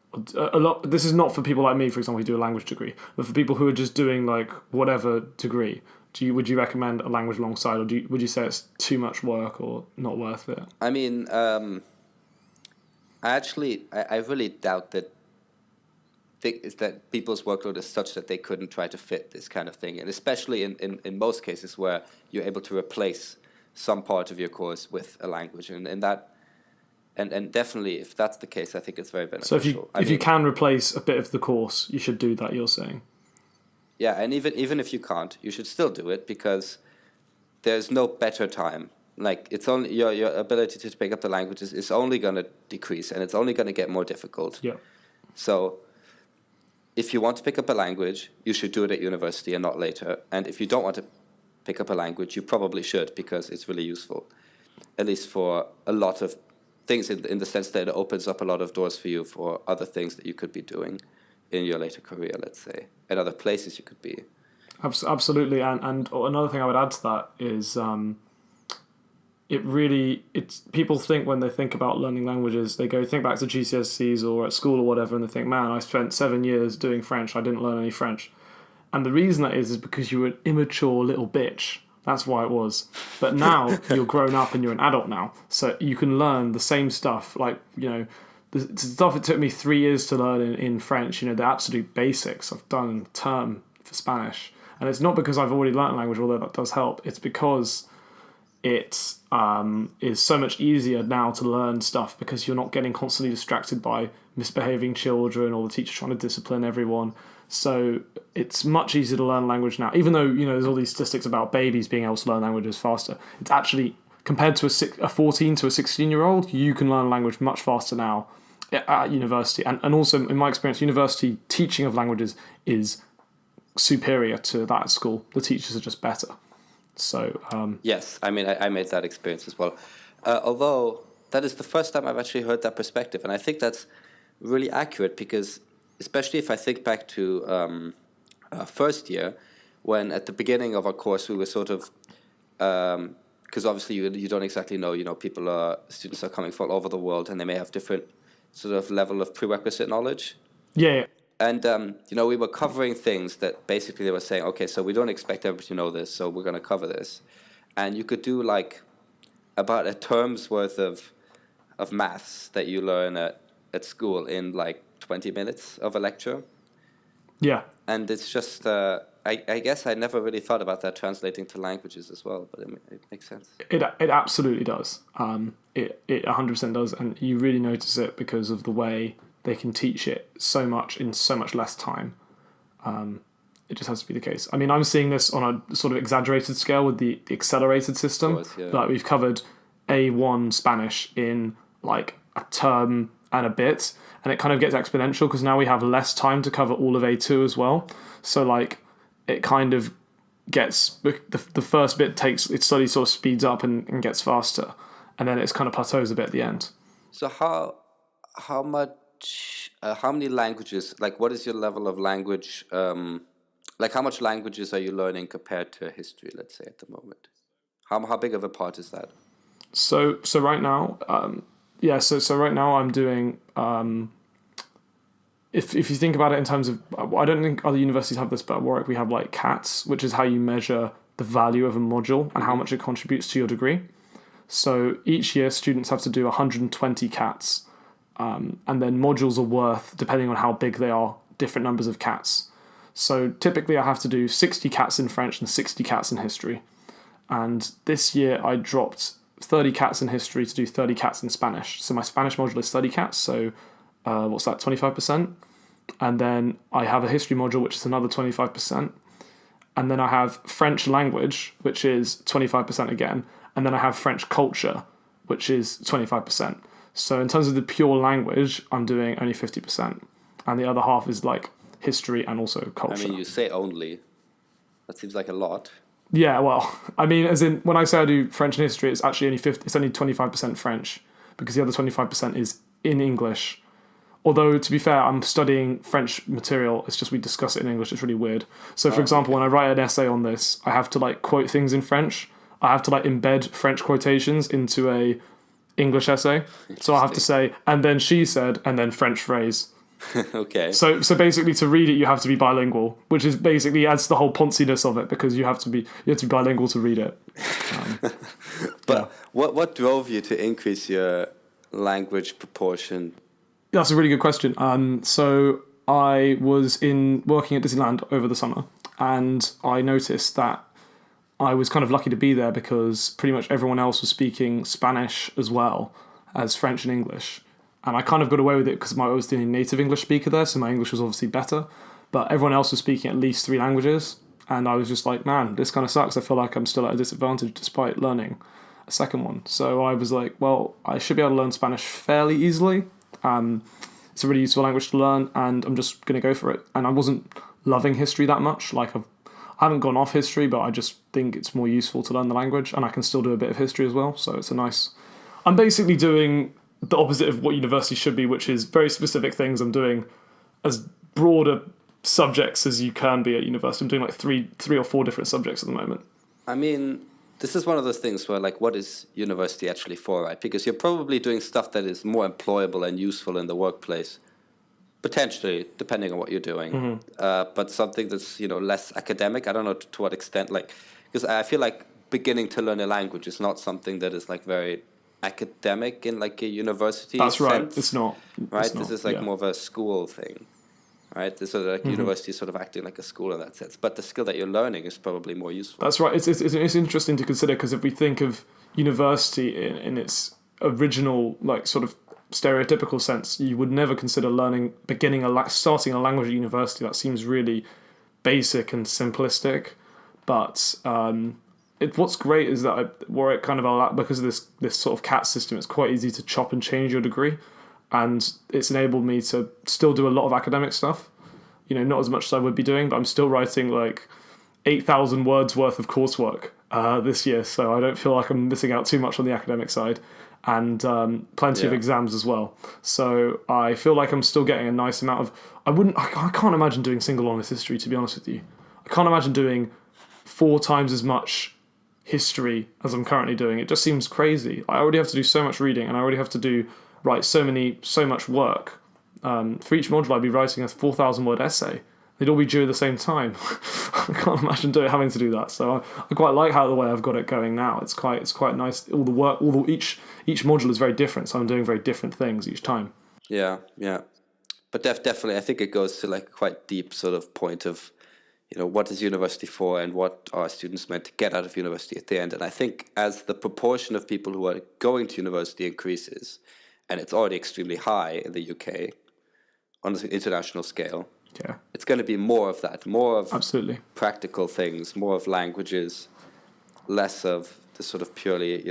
This is not for people like me, for example, who do a language degree, but for people who are just doing whatever degree. Would you recommend a language alongside, or would you say it's too much work or not worth it? I mean, I really doubt that is that people's workload is such that they couldn't try to fit this kind of thing, and especially in most cases where you're able to replace some part of your course with a language, and that. And definitely, if that's the case, I think it's very beneficial. So if you can replace a bit of the course, you should do that, you're saying? Yeah, and even if you can't, you should still do it, because there's no better time. Like, it's only your ability to pick up the languages is only going to decrease, and it's only going to get more difficult. Yeah. So if you want to pick up a language, you should do it at university and not later. And if you don't want to pick up a language, you probably should, because it's really useful, at least for a lot of things, in the sense that it opens up a lot of doors for you for other things that you could be doing in your later career, let's say, and other places you could be. Absolutely, and another thing I would add to that is it's people think, when they think about learning languages, they think back to GCSEs or at school or whatever, and they think, man, I spent 7 years doing French, I didn't learn any French. And the reason that is because you were an immature little bitch. That's why it was. But now you're grown up and you're an adult now. So you can learn the same stuff. Like, the stuff it took me 3 years to learn in French, the absolute basics I've done in term for Spanish. And it's not because I've already learned a language, although that does help. It's because it is so much easier now to learn stuff, because you're not getting constantly distracted by misbehaving children or the teacher trying to discipline everyone. So it's much easier to learn language now, even though, there's all these statistics about babies being able to learn languages faster. It's actually, compared to a 14 to a 16-year-old, you can learn language much faster now at university. And also, in my experience, university teaching of languages is superior to that at school. The teachers are just better. So yes, I mean, I made that experience as well. Although that is the first time I've actually heard that perspective, and I think that's really accurate, because especially if I think back to first year, when at the beginning of our course we were sort of, because obviously you don't exactly know, students are coming from all over the world, and they may have different sort of level of prerequisite knowledge. Yeah. And, we were covering things that basically they were saying, okay, so we don't expect everybody to know this, so we're going to cover this. And you could do like about a term's worth of maths that you learn at school in like 20 minutes of a lecture. Yeah. And it's just, I guess I never really thought about that translating to languages as well, but it makes sense. It absolutely does. It 100% does, and you really notice it because of the way they can teach it so much in so much less time. It just has to be the case. I mean, I'm seeing this on a sort of exaggerated scale with the accelerated system. Of course, yeah. Like, we've covered A1 Spanish in like a term and a bit, and it kind of gets exponential because now we have less time to cover all of A2 as well. So like, it kind of gets, the first bit it slowly sort of speeds up and gets faster, and then it's kind of plateaus a bit at the end. So how many languages, like what is your level of language, like how much languages are you learning compared to history, let's say, at the moment? How big of a part is that? So right now, so right now I'm doing, if you think about it in terms of, I don't think other universities have this, but at Warwick we have like CATs, which is how you measure the value of a module and how much it contributes to your degree. So each year students have to do 120 CATs, and then modules are worth, depending on how big they are, different numbers of CATs. So typically I have to do 60 CATs in French and 60 CATs in history. And this year I dropped 30 CATs in history to do 30 CATs in Spanish. So my Spanish module is 30 CATs, so what's that, 25%? And then I have a history module, which is another 25%. And then I have French language, which is 25% again. And then I have French culture, which is 25%. So in terms of the pure language, I'm doing only 50%. And the other half is like history and also culture. I mean, you say only. That seems like a lot. Yeah, well, I mean, as in, when I say I do French and history, it's actually it's only 25% French, because the other 25% is in English. Although, to be fair, I'm studying French material, it's just we discuss it in English, it's really weird. So, for example, when I write an essay on this, I have to, like, quote things in French. I have to, like, embed French quotations into a English essay. So I have to say, and then she said, and then French phrase. Okay. So basically, to read it, you have to be bilingual, which is basically adds the whole ponciness of it, because you have to be bilingual to read it. But what drove you to increase your language proportion? That's a really good question. So I was working at Disneyland over the summer, and I noticed that I was kind of lucky to be there because pretty much everyone else was speaking Spanish as well as French and English. And I kind of got away with it because I was the only native English speaker there, so my English was obviously better. But everyone else was speaking at least 3 languages. And I was just like, man, this kind of sucks. I feel like I'm still at a disadvantage despite learning a second one. So I was like, well, I should be able to learn Spanish fairly easily. It's a really useful language to learn, and I'm just going to go for it. And I wasn't loving history that much. Like, I haven't gone off history, but I just think it's more useful to learn the language, and I can still do a bit of history as well. So it's a nice... I'm basically doing the opposite of what university should be, which is very specific things. I'm doing as broader subjects as you can be at university. I'm doing like three or four different subjects at the moment. I mean, this is one of those things where, like, what is university actually for, right? Because you're probably doing stuff that is more employable and useful in the workplace, potentially, depending on what you're doing. But something that's, less academic, I don't know to what extent, like, because I feel like beginning to learn a language is not something that is, like, very academic in, like, a university That's sense. right, it's not. Right? It's not, this is, like, more of a school thing. Right, so like university is sort of acting like a school in that sense, but the skill that you're learning is probably more useful. That's right. It's interesting to consider because if we think of university in its original, like, sort of stereotypical sense, you would never consider starting a language at university. That seems really basic and simplistic. But what's great is that it kind of because of this sort of CAT system, it's quite easy to chop and change your degree. And it's enabled me to still do a lot of academic stuff, not as much as I would be doing, but I'm still writing like 8,000 words worth of coursework this year, so I don't feel like I'm missing out too much on the academic side, and plenty of exams as well. So I feel like I'm still getting a nice amount of... I can't imagine doing single honors history, to be honest with you. I can't imagine doing 4 times as much history as I'm currently doing. It just seems crazy. I already have to do so much reading, and I already have to write so much work. For each module, I'd be writing a 4,000 word essay. They'd all be due at the same time. I can't imagine having to do that. So I quite like the way I've got it going now. It's quite nice. All the work, each module is very different. So I'm doing very different things each time. Yeah. But definitely, I think it goes to like quite deep sort of point of, what is university for and what are students meant to get out of university at the end. And I think as the proportion of people who are going to university increases, and it's already extremely high in the UK on an international scale. Yeah, it's going to be more of that, more of absolutely practical things, more of languages, less of the sort of purely,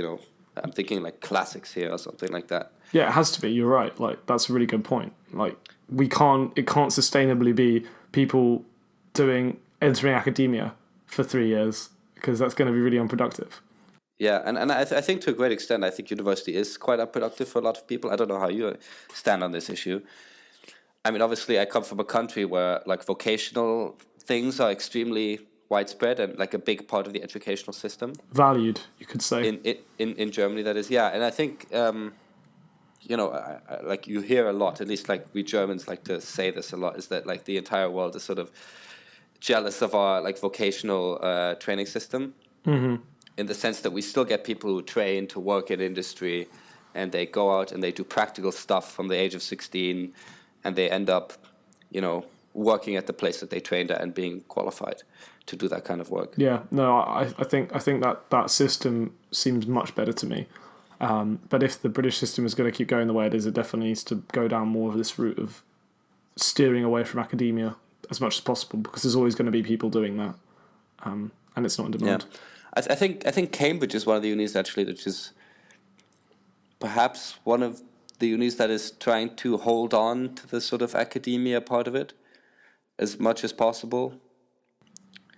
I'm thinking like classics here or something like that. Yeah, it has to be. You're right. Like, that's a really good point. Like, it can't sustainably be people entering academia for 3 years, because that's going to be really unproductive. Yeah, and I think to a great extent, I think university is quite unproductive for a lot of people. I don't know how you stand on this issue. I mean, obviously, I come from a country where like vocational things are extremely widespread and like a big part of the educational system. Valued, you could say. In Germany, that is, yeah. And I think, like you hear a lot, at least like we Germans like to say this a lot, is that like the entire world is sort of jealous of our like vocational training system. Mm-hmm. In the sense that we still get people who train to work in industry, and they go out and they do practical stuff from the age of 16, and they end up, working at the place that they trained at and being qualified to do that kind of work. Yeah, no, I think that system seems much better to me. But if the British system is going to keep going the way it is, it definitely needs to go down more of this route of steering away from academia as much as possible, because there's always going to be people doing that, and it's not in demand. Yeah. I think Cambridge is one of the unis actually, which is perhaps one of the unis that is trying to hold on to the sort of academia part of it as much as possible,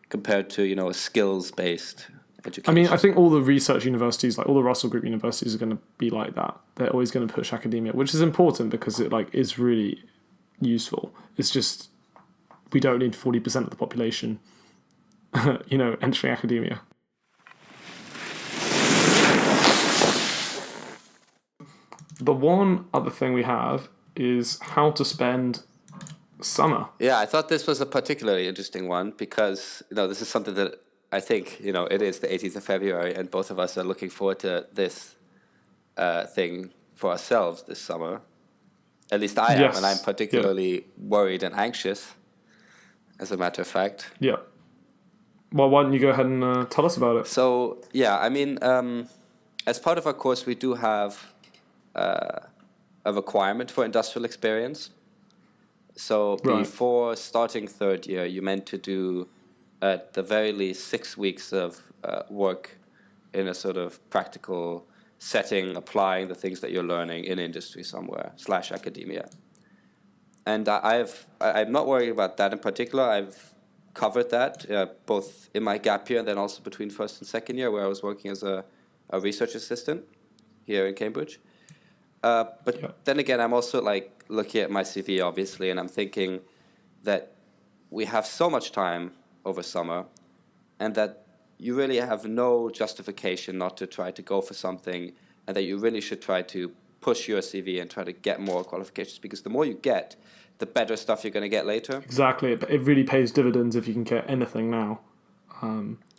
compared to a skills-based education. I mean, I think all the research universities, like all the Russell Group universities, are going to be like that. They're always going to push academia, which is important because it is really useful. It's just we don't need 40% of the population, entering academia. The one other thing we have is how to spend summer. Yeah, I thought this was a particularly interesting one because, this is something that I think, it is the 18th of February and both of us are looking forward to this thing for ourselves this summer. At least I am, Yes. and I'm particularly worried and anxious, as a matter of fact. Yeah. Well, why don't you go ahead and tell us about it? So, yeah, I mean, as part of our course, we do have a requirement for industrial experience. So Right. before starting third year, you're meant to do, at the very least, 6 weeks of work in a sort of practical setting, applying the things that you're learning in industry somewhere / academia. And I'm not worried about that in particular. I've covered that both in my gap year and then also between first and second year, where I was working as a research assistant here in Cambridge. But then again, I'm also like looking at my CV, obviously, and I'm thinking that we have so much time over summer, and that you really have no justification not to try to go for something, and that you really should try to push your CV and try to get more qualifications, because the more you get, the better stuff you're going to get later. Exactly. It really pays dividends if you can get anything now.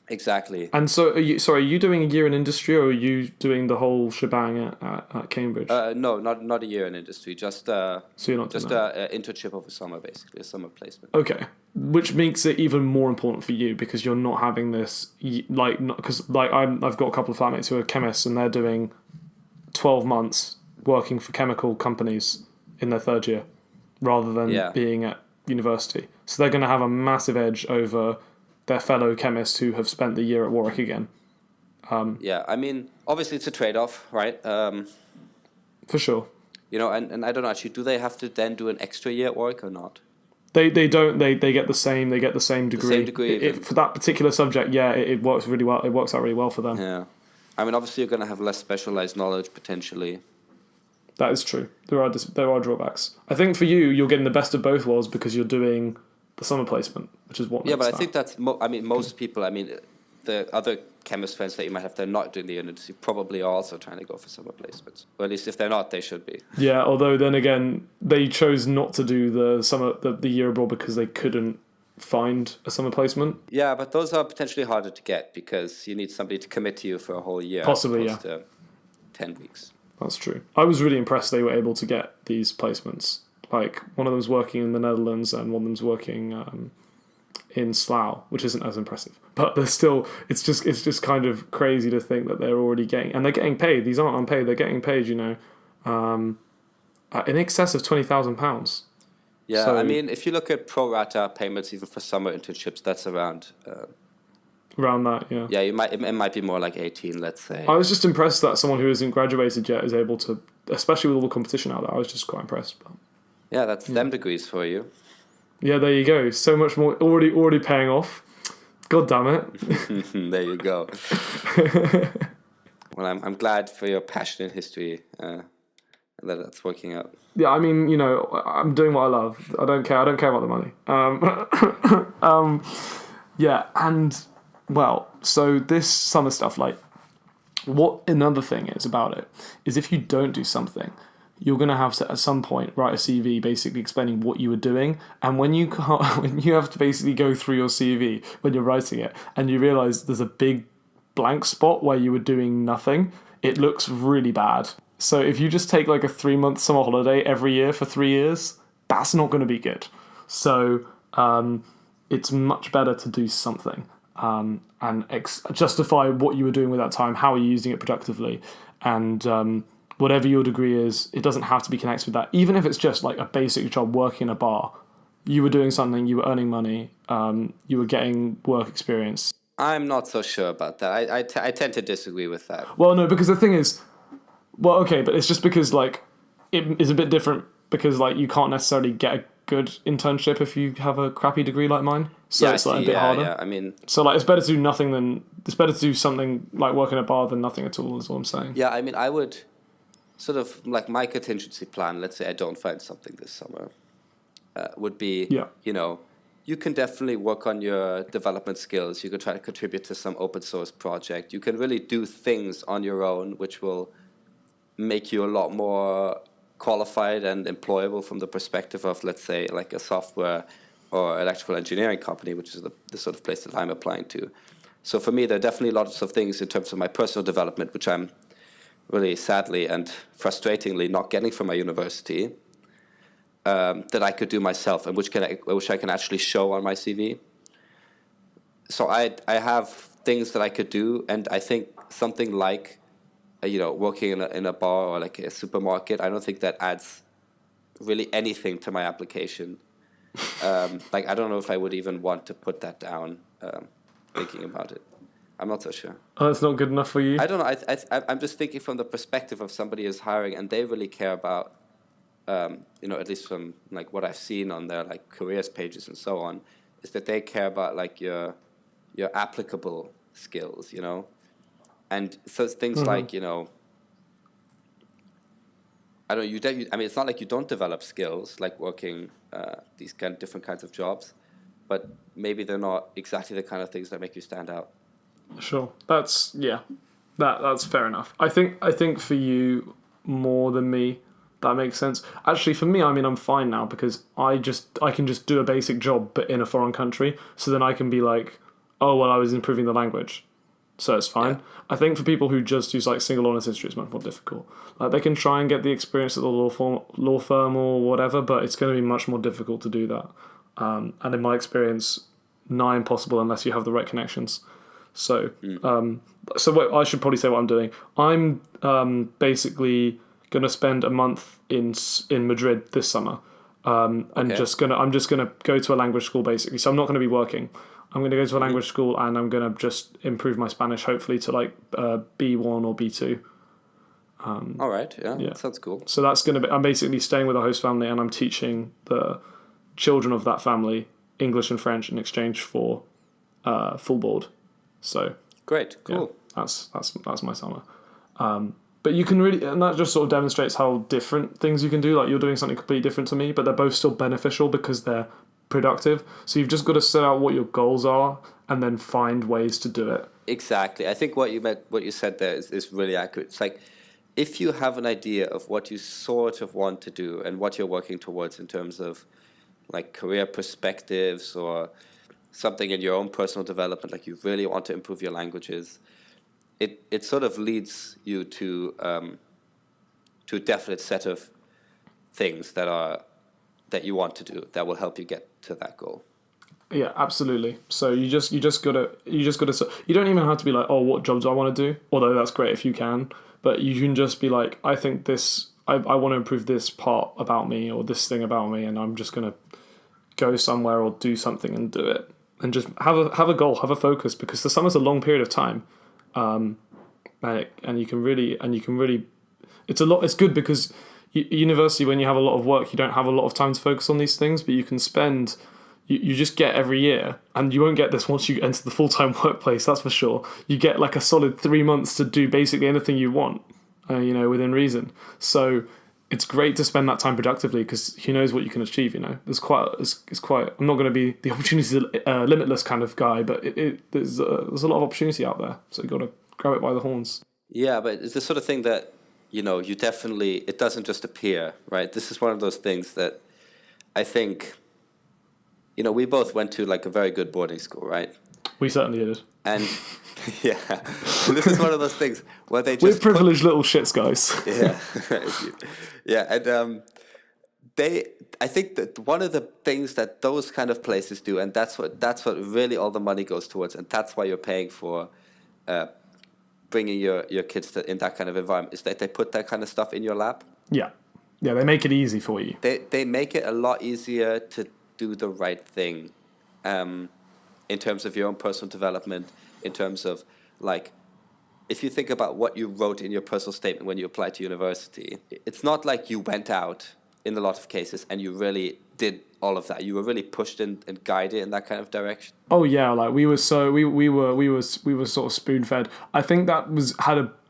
Exactly. And so, are you doing a year in industry, or are you doing the whole shebang at Cambridge? No, not a year in industry, just so you're not just doing an internship over summer, basically, a summer placement. Okay, which makes it even more important for you because you're not having this I've got a couple of flatmates who are chemists and they're doing 12 months working for chemical companies in their third year rather than being at university. So they're going to have a massive edge over their fellow chemists who have spent the year at Warwick again. Yeah, I mean, obviously it's a trade-off, right? For sure. You know, and I don't know, actually, do they have to then do an extra year at Warwick or not? They don't. They get the same. They get the same degree. The same degree. For that particular subject, yeah, it works really well. It works out really well for them. Yeah, I mean, obviously you're going to have less specialized knowledge potentially. That is true. There are drawbacks. I think for you, you're getting the best of both worlds because you're doing the summer placement, which is what. Yeah, but I think that's. Most people. I mean, the other chemist friends that you might have, they're not doing the industry, probably are also trying to go for summer placements. Or at least if they're not, they should be. Yeah, although then again, they chose not to do the year abroad because they couldn't find a summer placement. Yeah, but those are potentially harder to get because you need somebody to commit to you for a whole year. Possibly, as opposed to 10 weeks. That's true. I was really impressed they were able to get these placements. Like, one of them's working in the Netherlands and one of them's working in Slough, which isn't as impressive. But they're still, it's just kind of crazy to think that they're already getting, and they're getting paid. These aren't unpaid. They're getting paid, in excess of £20,000. Yeah, So, I mean, if you look at pro rata payments, even for summer internships, that's around. Around that, yeah. Yeah, it might be more like 18, let's say. I was just impressed that someone who isn't graduated yet is able to, especially with all the competition out there. I was just quite impressed. But, yeah, that's them degrees for you. Yeah, there you go. So much more already paying off. God damn it. There you go. Well, I'm glad for your passion in history that that's working out. Yeah, I mean, I'm doing what I love. I don't care about the money. Yeah, and well, so this summer stuff, like, what another thing is about it is if you don't do something, you're going to have to, at some point, write a CV basically explaining what you were doing. And when you have to basically go through your CV when you're writing it and you realise there's a big blank spot where you were doing nothing, it looks really bad. So if you just take like a 3-month summer holiday every year for 3 years, that's not going to be good. So it's much better to do something and justify what you were doing with that time, how are you using it productively, and whatever your degree is, it doesn't have to be connected with that. Even if it's just like a basic job working in a bar, you were doing something, you were earning money, you were getting work experience. I'm not so sure about that. I tend to disagree with that. Well, no, because the thing is, well, okay, but it's just because like it is a bit different because like you can't necessarily get a good internship if you have a crappy degree like mine. So it's like a bit harder. Yeah, I mean, so like it's better to do something like work in a bar than nothing at all. Is what I'm saying. Yeah, I mean, I would sort of like my contingency plan. Let's say I don't find something this summer, would be you can definitely work on your development skills. You can try to contribute to some open source project. You can really do things on your own, which will make you a lot more qualified and employable from the perspective of, let's say, like a software or electrical engineering company, which is the sort of place that I'm applying to. So for me, there are definitely lots of things in terms of my personal development, which I'm really sadly and frustratingly not getting from my university. that I could do myself and which I can actually show on my CV. So I have things that I could do, and I think something like working in a bar or like a supermarket, I don't think that adds really anything to my application. Like I don't know if I would even want to put that down. Thinking about it, I'm not so sure. Oh, that's not good enough for you? I don't know. I'm just thinking from the perspective of somebody who's hiring, and they really care about, at least from like what I've seen on their like careers pages and so on, is that they care about like your applicable skills, and so things like I don't know, I mean, it's not like you don't develop skills like working these kind of different kinds of jobs, but maybe they're not exactly the kind of things that make you stand out. Sure. That's fair enough. I think for you more than me, that makes sense. Actually, for me, I mean, I'm fine now because I can just do a basic job, but in a foreign country. So then I can be like, oh, well, I was improving the language. So it's fine. Yeah. I think for people who just use like single honors history, it's much more difficult. Like they can try and get the experience at the law firm or whatever, but it's going to be much more difficult to do that. And in my experience, nigh impossible unless you have the right connections. So, I should probably say what I'm doing. I'm basically going to spend a month in Madrid this summer, and I'm just gonna go to a language school basically. So I'm not going to be working. I'm going to go to a language school and I'm going to just improve my Spanish, hopefully to like B1 or B2. All right, yeah, that sounds cool. So that's going to be. I'm basically staying with a host family and I'm teaching the children of that family English and French in exchange for full board. So great, cool. Yeah, that's my summer. But you can really, and that just sort of demonstrates how different things you can do. Like you're doing something completely different to me, but they're both still beneficial because they're productive. So you've just got to set out what your goals are and then find ways to do it. Exactly. I think what you said there is really accurate. It's like if you have an idea of what you sort of want to do and what you're working towards in terms of like career perspectives or something in your own personal development, like you really want to improve your languages, it sort of leads you to a definite set of things that you want to do that will help you get to that goal. Yeah, absolutely. So you just gotta you don't even have to be like, oh, what job do I want to do? Although that's great if you can, but you can just be like, I think I want to improve this part about me or this thing about me, and I'm just gonna go somewhere or do something and do it, and just have a goal, have a focus, because the summer's a long period of time, and you can really it's good because university, when you have a lot of work, you don't have a lot of time to focus on these things, but you can spend. You just get every year, and you won't get this once you enter the full-time workplace, that's for sure. You get like a solid 3 months to do basically anything you want, within reason. So it's great to spend that time productively because who knows what you can achieve, There's quite, I'm not going to be the opportunity limitless kind of guy, but there's a lot of opportunity out there. So you got to grab it by the horns. Yeah, but it's the sort of thing that, you definitely, it doesn't just appear, right? This is one of those things that I think... we both went to like a very good boarding school, right? We certainly did. And yeah, this is one of those things where they just... We're privileged little shits, guys. Yeah, yeah, and I think that one of the things that those kind of places do, and that's what really all the money goes towards, and that's why you're paying for bringing your kids in that kind of environment, is that they put that kind of stuff in your lap. Yeah, they make it easy for you. They make it a lot easier to do the right thing in terms of your own personal development, in terms of, like, if you think about what you wrote in your personal statement when you applied to university, it's not like you went out in a lot of cases and you really did all of that. You were really pushed and guided in that kind of direction. Oh yeah, like we were sort of spoon-fed. I think that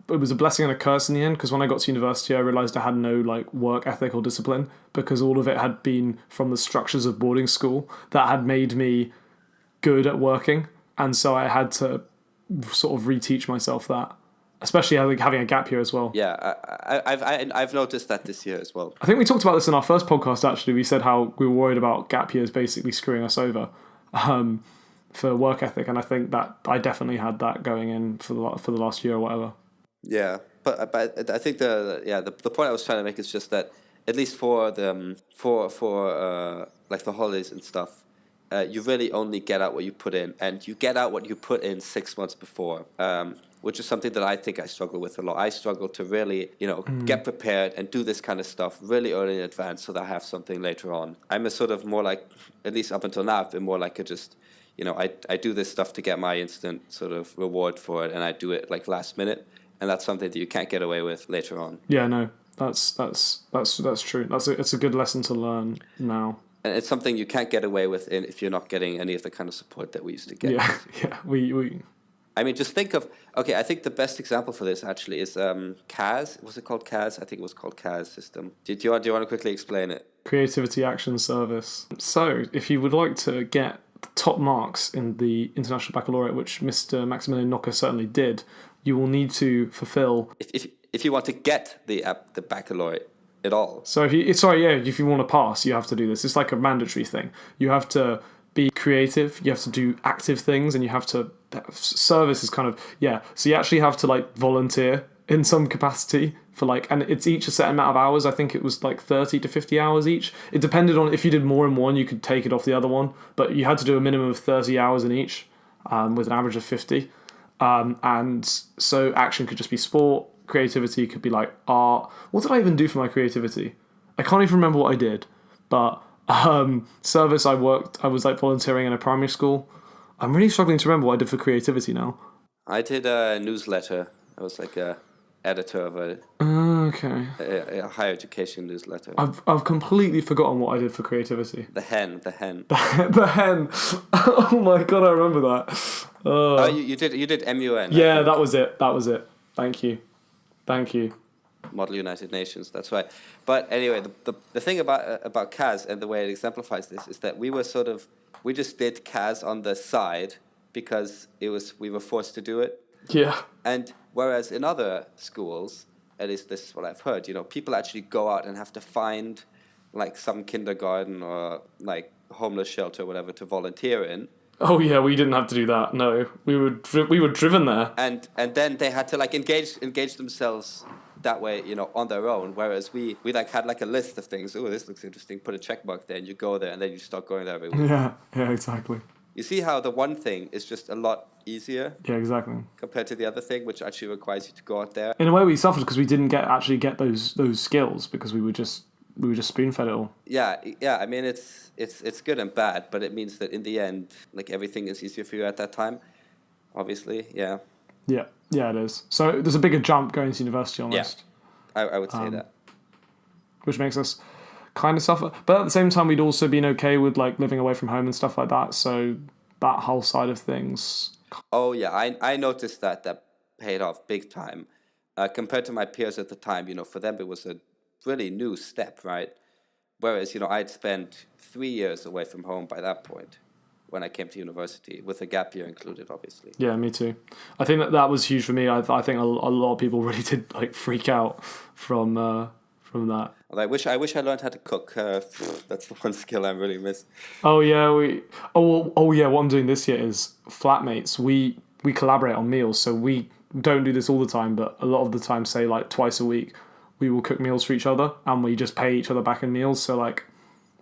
it was a blessing and a curse in the end, because when I got to university, I realised I had no like work ethic or discipline, because all of it had been from the structures of boarding school that had made me good at working, and so I had to sort of reteach myself that, especially having a gap year as well. Yeah, I've noticed that this year as well. I think we talked about this in our first podcast. Actually, we said how we were worried about gap years basically screwing us over for work ethic, and I think that I definitely had that going in for the last year or whatever. Yeah, but I think the point I was trying to make is just that at least for the like the holidays and stuff, you really only get out what you put in, and you get out what you put in 6 months before, which is something that I think I struggle with a lot. I struggle to really, get prepared and do this kind of stuff really early in advance so that I have something later on. I'm a sort of more like, at least up until now, I've been more like a just, I do this stuff to get my instant sort of reward for it, and I do it like last minute, and that's something that you can't get away with later on. Yeah, no, that's true. It's a good lesson to learn now. And it's something you can't get away with if you're not getting any of the kind of support that we used to get. Yeah, we. I mean, just think of, I think the best example for this actually is CAS. Was it called CAS? I think it was called CAS system. Do you want to quickly explain it? Creativity Action Service. So, if you would like to get top marks in the International Baccalaureate, which Mr. Maximilian Knocker certainly did, you will need to fulfill... If you want to get the baccalaureate at all. So if you want to pass, you have to do this. It's like a mandatory thing. You have to be creative, you have to do active things, and you have to... Service is kind of... Yeah, so you actually have to, like, volunteer in some capacity for, like... And it's each a set amount of hours. I think it was, like, 30 to 50 hours each. It depended on... If you did more in one, you could take it off the other one. But you had to do a minimum of 30 hours in each, with an average of 50. And so action could just be sport. Creativity could be like art. What did I even do for my creativity? I can't even remember what I did. But service, I was like volunteering in a primary school. I'm really struggling to remember what I did for creativity now. I did a newsletter. I was like a editor of a higher education newsletter. I've completely forgotten what I did for creativity. The hen. The hen. Oh my god, I remember that. Oh, you did MUN. Yeah, that was it. Thank you. Model United Nations, that's right. But anyway, the thing about CAS and the way it exemplifies this is that we just did CAS on the side because we were forced to do it. Yeah. And whereas in other schools, at least this is what I've heard, people actually go out and have to find like some kindergarten or like homeless shelter or whatever to volunteer in. Oh yeah, we didn't have to do that. No, we were driven there. And then they had to like engage themselves that way, on their own. Whereas we like had like a list of things. Oh, this looks interesting. Put a check mark there, and you go there, and then you start going there every week. Yeah, exactly. You see how the one thing is just a lot easier. Yeah, exactly. Compared to the other thing, which actually requires you to go out there. In a way, we suffered because we didn't get those skills because we were just spoon-fed it all. Yeah. I mean, it's good and bad, but it means that in the end, like everything is easier for you at that time. Obviously, yeah. Yeah, it is. So there's a bigger jump going to university almost. Yeah, I would say that. Which makes us kind of suffer, but at the same time, we'd also been okay with like living away from home and stuff like that. So that whole side of things. Oh yeah, I noticed that paid off big time, compared to my peers at the time. For them it was a really new step, right? Whereas, I'd spent 3 years away from home by that point when I came to university, with a gap year included, obviously. Yeah, me too. I think that was huge for me. I think a lot of people really did like freak out from that. I wish I learned how to cook. That's the one skill I really miss. Oh yeah, what I'm doing this year is flatmates. We collaborate on meals, so we don't do this all the time, but a lot of the time, say like twice a week, we will cook meals for each other, and we just pay each other back in meals. So like,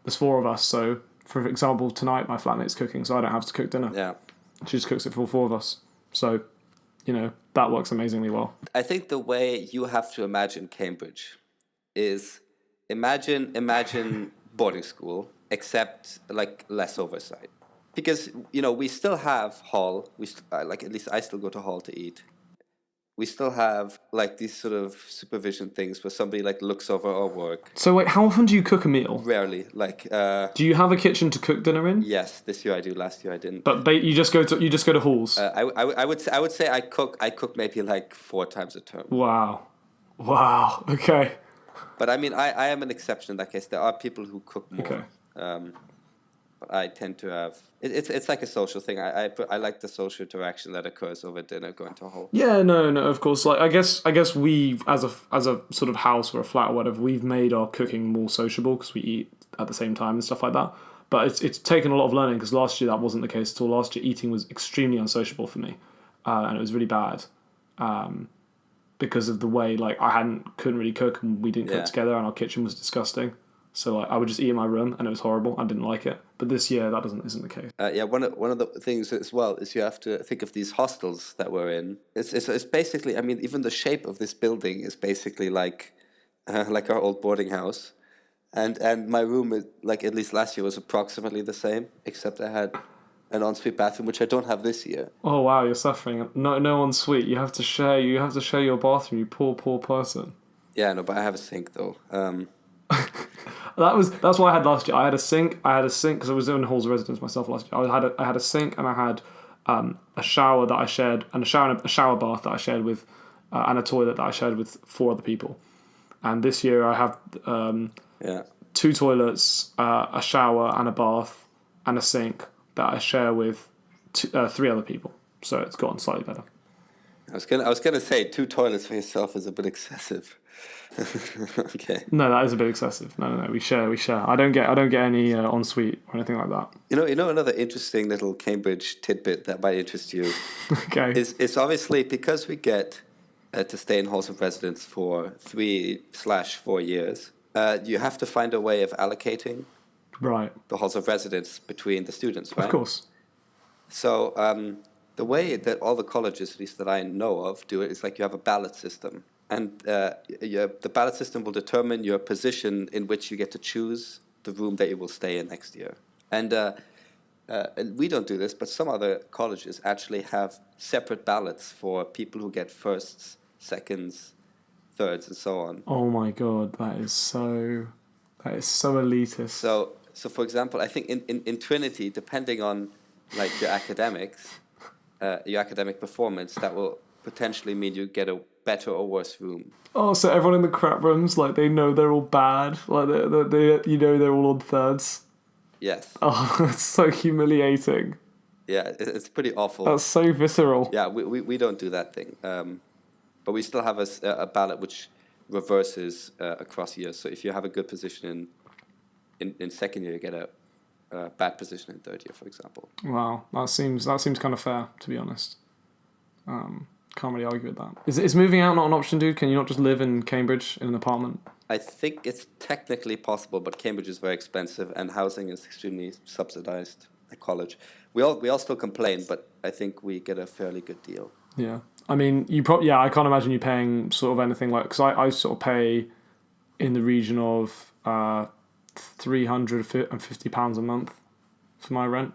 there's 4 of us. So for example, tonight my flatmate's cooking, so I don't have to cook dinner. Yeah, she just cooks it for 4 of us. So, that works amazingly well. I think the way you have to imagine Cambridge is imagine boarding school, except like less oversight, because we still have hall. Like at least I still go to hall to eat. We still have like these sort of supervision things where somebody like looks over our work. So wait, how often do you cook a meal? Rarely. Like, do you have a kitchen to cook dinner in? Yes, this year I do. Last year I didn't. But you just go to halls. I would say I cook maybe like 4 times a term. Wow. Okay. But I mean, I am an exception in that case. There are people who cook more. Okay. But I tend to have it's like a social thing. I like the social interaction that occurs over dinner, going to a hall. Yeah, no, of course. Like I guess we as a sort of house or a flat or whatever, we've made our cooking more sociable because we eat at the same time and stuff like that. But it's taken a lot of learning because last year that wasn't the case at all. Last year eating was extremely unsociable for me, and it was really bad. because of the way like couldn't really cook and we didn't cook together and our kitchen was disgusting. So like I would just eat in my room and it was horrible. I didn't like it. But this year that isn't the case. One of the things as well is you have to think of these hostels that we're in. It's basically, I mean, even the shape of this building is basically like our old boarding house, and my room is, like at least last year was approximately the same, except I had an ensuite bathroom, which I don't have this year. Oh wow, you're suffering. No ensuite. You have to share your bathroom. You poor person. Yeah, no, but I have a sink though. That's what I had last year. I had a sink because I was in Hall's residence myself last year. I had a sink and I had a shower that I shared, and a shower bath that I shared with, and a toilet that I shared with 4 other people. And this year I have 2 toilets, a shower and a bath, and a sink that I share with 3 other people. So it's gotten slightly better. I was gonna say 2 toilets for yourself is a bit excessive. Okay. No, that is a bit excessive. No, we share. I don't get any ensuite or anything like that. You know another interesting little Cambridge tidbit that might interest you. Okay. Is obviously because we get to stay in halls of residence for 3/4 years. You have to find a way of allocating the halls of residence between the students, right? Of course. So the way that all the colleges, at least that I know of, do it is like you have a ballot system. And the ballot system will determine your position in which you get to choose the room that you will stay in next year. And we don't do this, but some other colleges actually have separate ballots for people who get firsts, seconds, thirds, and so on. Oh my god, that is so elitist. So for example, I think in Trinity, depending on like your academics, your academic performance, that will potentially mean you get a better or worse room. Oh, so everyone in the crap rooms, like they know they're all bad, like they they're all on thirds. Yes. Oh, that's so humiliating. Yeah, it's pretty awful. That's so visceral. Yeah, we don't do that thing, but we still have a ballot which reverses across years. So if you have a good position in second year, you get a bad position in third year, for example. Wow, that seems kind of fair, to be honest. Can't really argue with that. Is moving out not an option, dude? Can you not just live in Cambridge in an apartment? I think it's technically possible, but Cambridge is very expensive and housing is extremely subsidized at college. We all still complain, but I think we get a fairly good deal. Yeah, I mean, I can't imagine you paying sort of anything like, because I sort of pay in the region of £350 a month for my rent,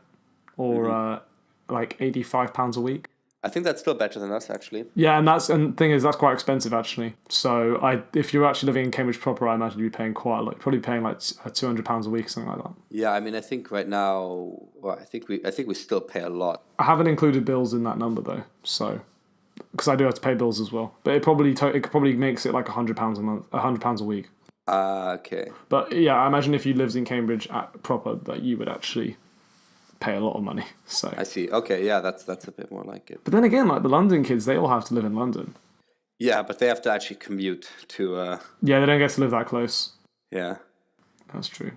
or like £85 a week. I think that's still better than us, actually. Yeah, and the thing is, that's quite expensive, actually. So if you're actually living in Cambridge proper, I imagine you'd be paying quite a lot. You're probably paying like £200 a week, something like that. Yeah, I mean, I think right now, I think we still pay a lot. I haven't included bills in that number though, so because I do have to pay bills as well. But it probably makes it like £100 a month, £100 a week. Okay. But yeah, I imagine if you lived in Cambridge proper, that you would actually pay a lot of money. So I see. Okay, yeah, that's a bit more like it. But then again, like the London kids, they all have to live in London. Yeah, but they have to actually commute to. Yeah, they don't get to live that close. Yeah. That's true.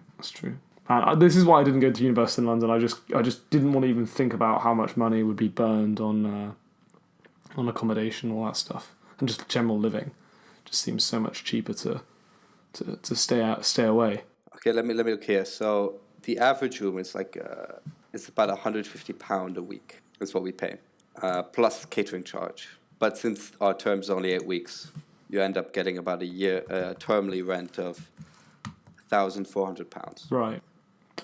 And this is why I didn't go to university in London. I just didn't want to even think about how much money would be burned on accommodation, all that stuff, and just general living. It just seems so much cheaper to stay away. Okay, let me look here. So the average room is like it's about £150 a week. Is what we pay, plus catering charge. But since our term's only 8 weeks, you end up getting about a year termly rent of £1,400. Right.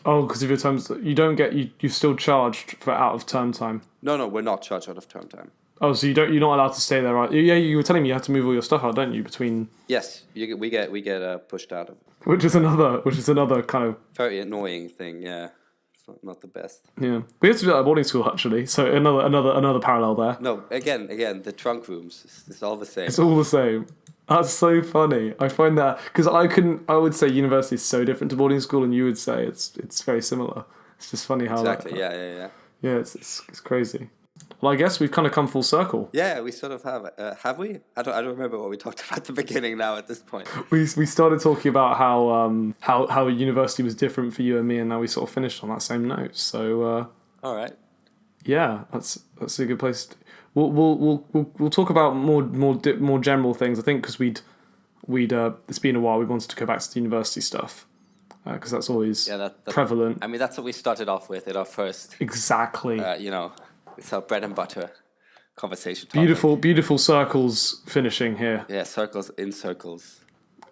Oh, because of your terms, you don't get you still charged for out of term time. No, we're not charged out of term time. Oh, so you're not allowed to stay there, right? Yeah, you were telling me you had to move all your stuff out, don't you? Between yes, we get pushed out of it. Which is another kind of very annoying thing. Yeah, it's not the best. Yeah, we had to do that at boarding school actually. So another parallel there. No, again, the trunk rooms. It's all the same. It's all the same. That's so funny. I find that because I would say university is so different to boarding school, and you would say it's very similar. It's just funny how exactly. Yeah. Yeah, it's crazy. Well, I guess we've kind of come full circle. Yeah, we sort of have. Have we? I don't remember what we talked about at the beginning. Now at this point, we started talking about how university was different for you and me, and now we sort of finished on that same note. So all right. Yeah, that's a good place. we'll talk about more general things. I think because we'd it's been a while. We wanted to go back to the university stuff because that's always prevalent. I mean, that's what we started off with at our first. Exactly. It's our bread and butter conversation topic. Beautiful circles finishing here. Yeah, circles in circles.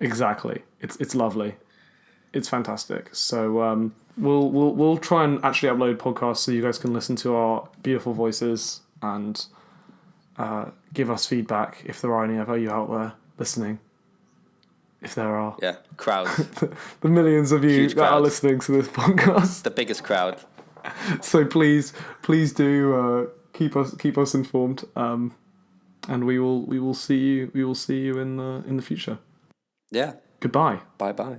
Exactly. It's lovely. It's fantastic. So we'll try and actually upload podcasts so you guys can listen to our beautiful voices and give us feedback if there are any of you out there listening. If there are. Yeah, crowds. The millions of you Huge that are crowds. listening to this podcast. The biggest crowd. So please do keep us informed. And we will see you in the future. Yeah. Goodbye. Bye-bye.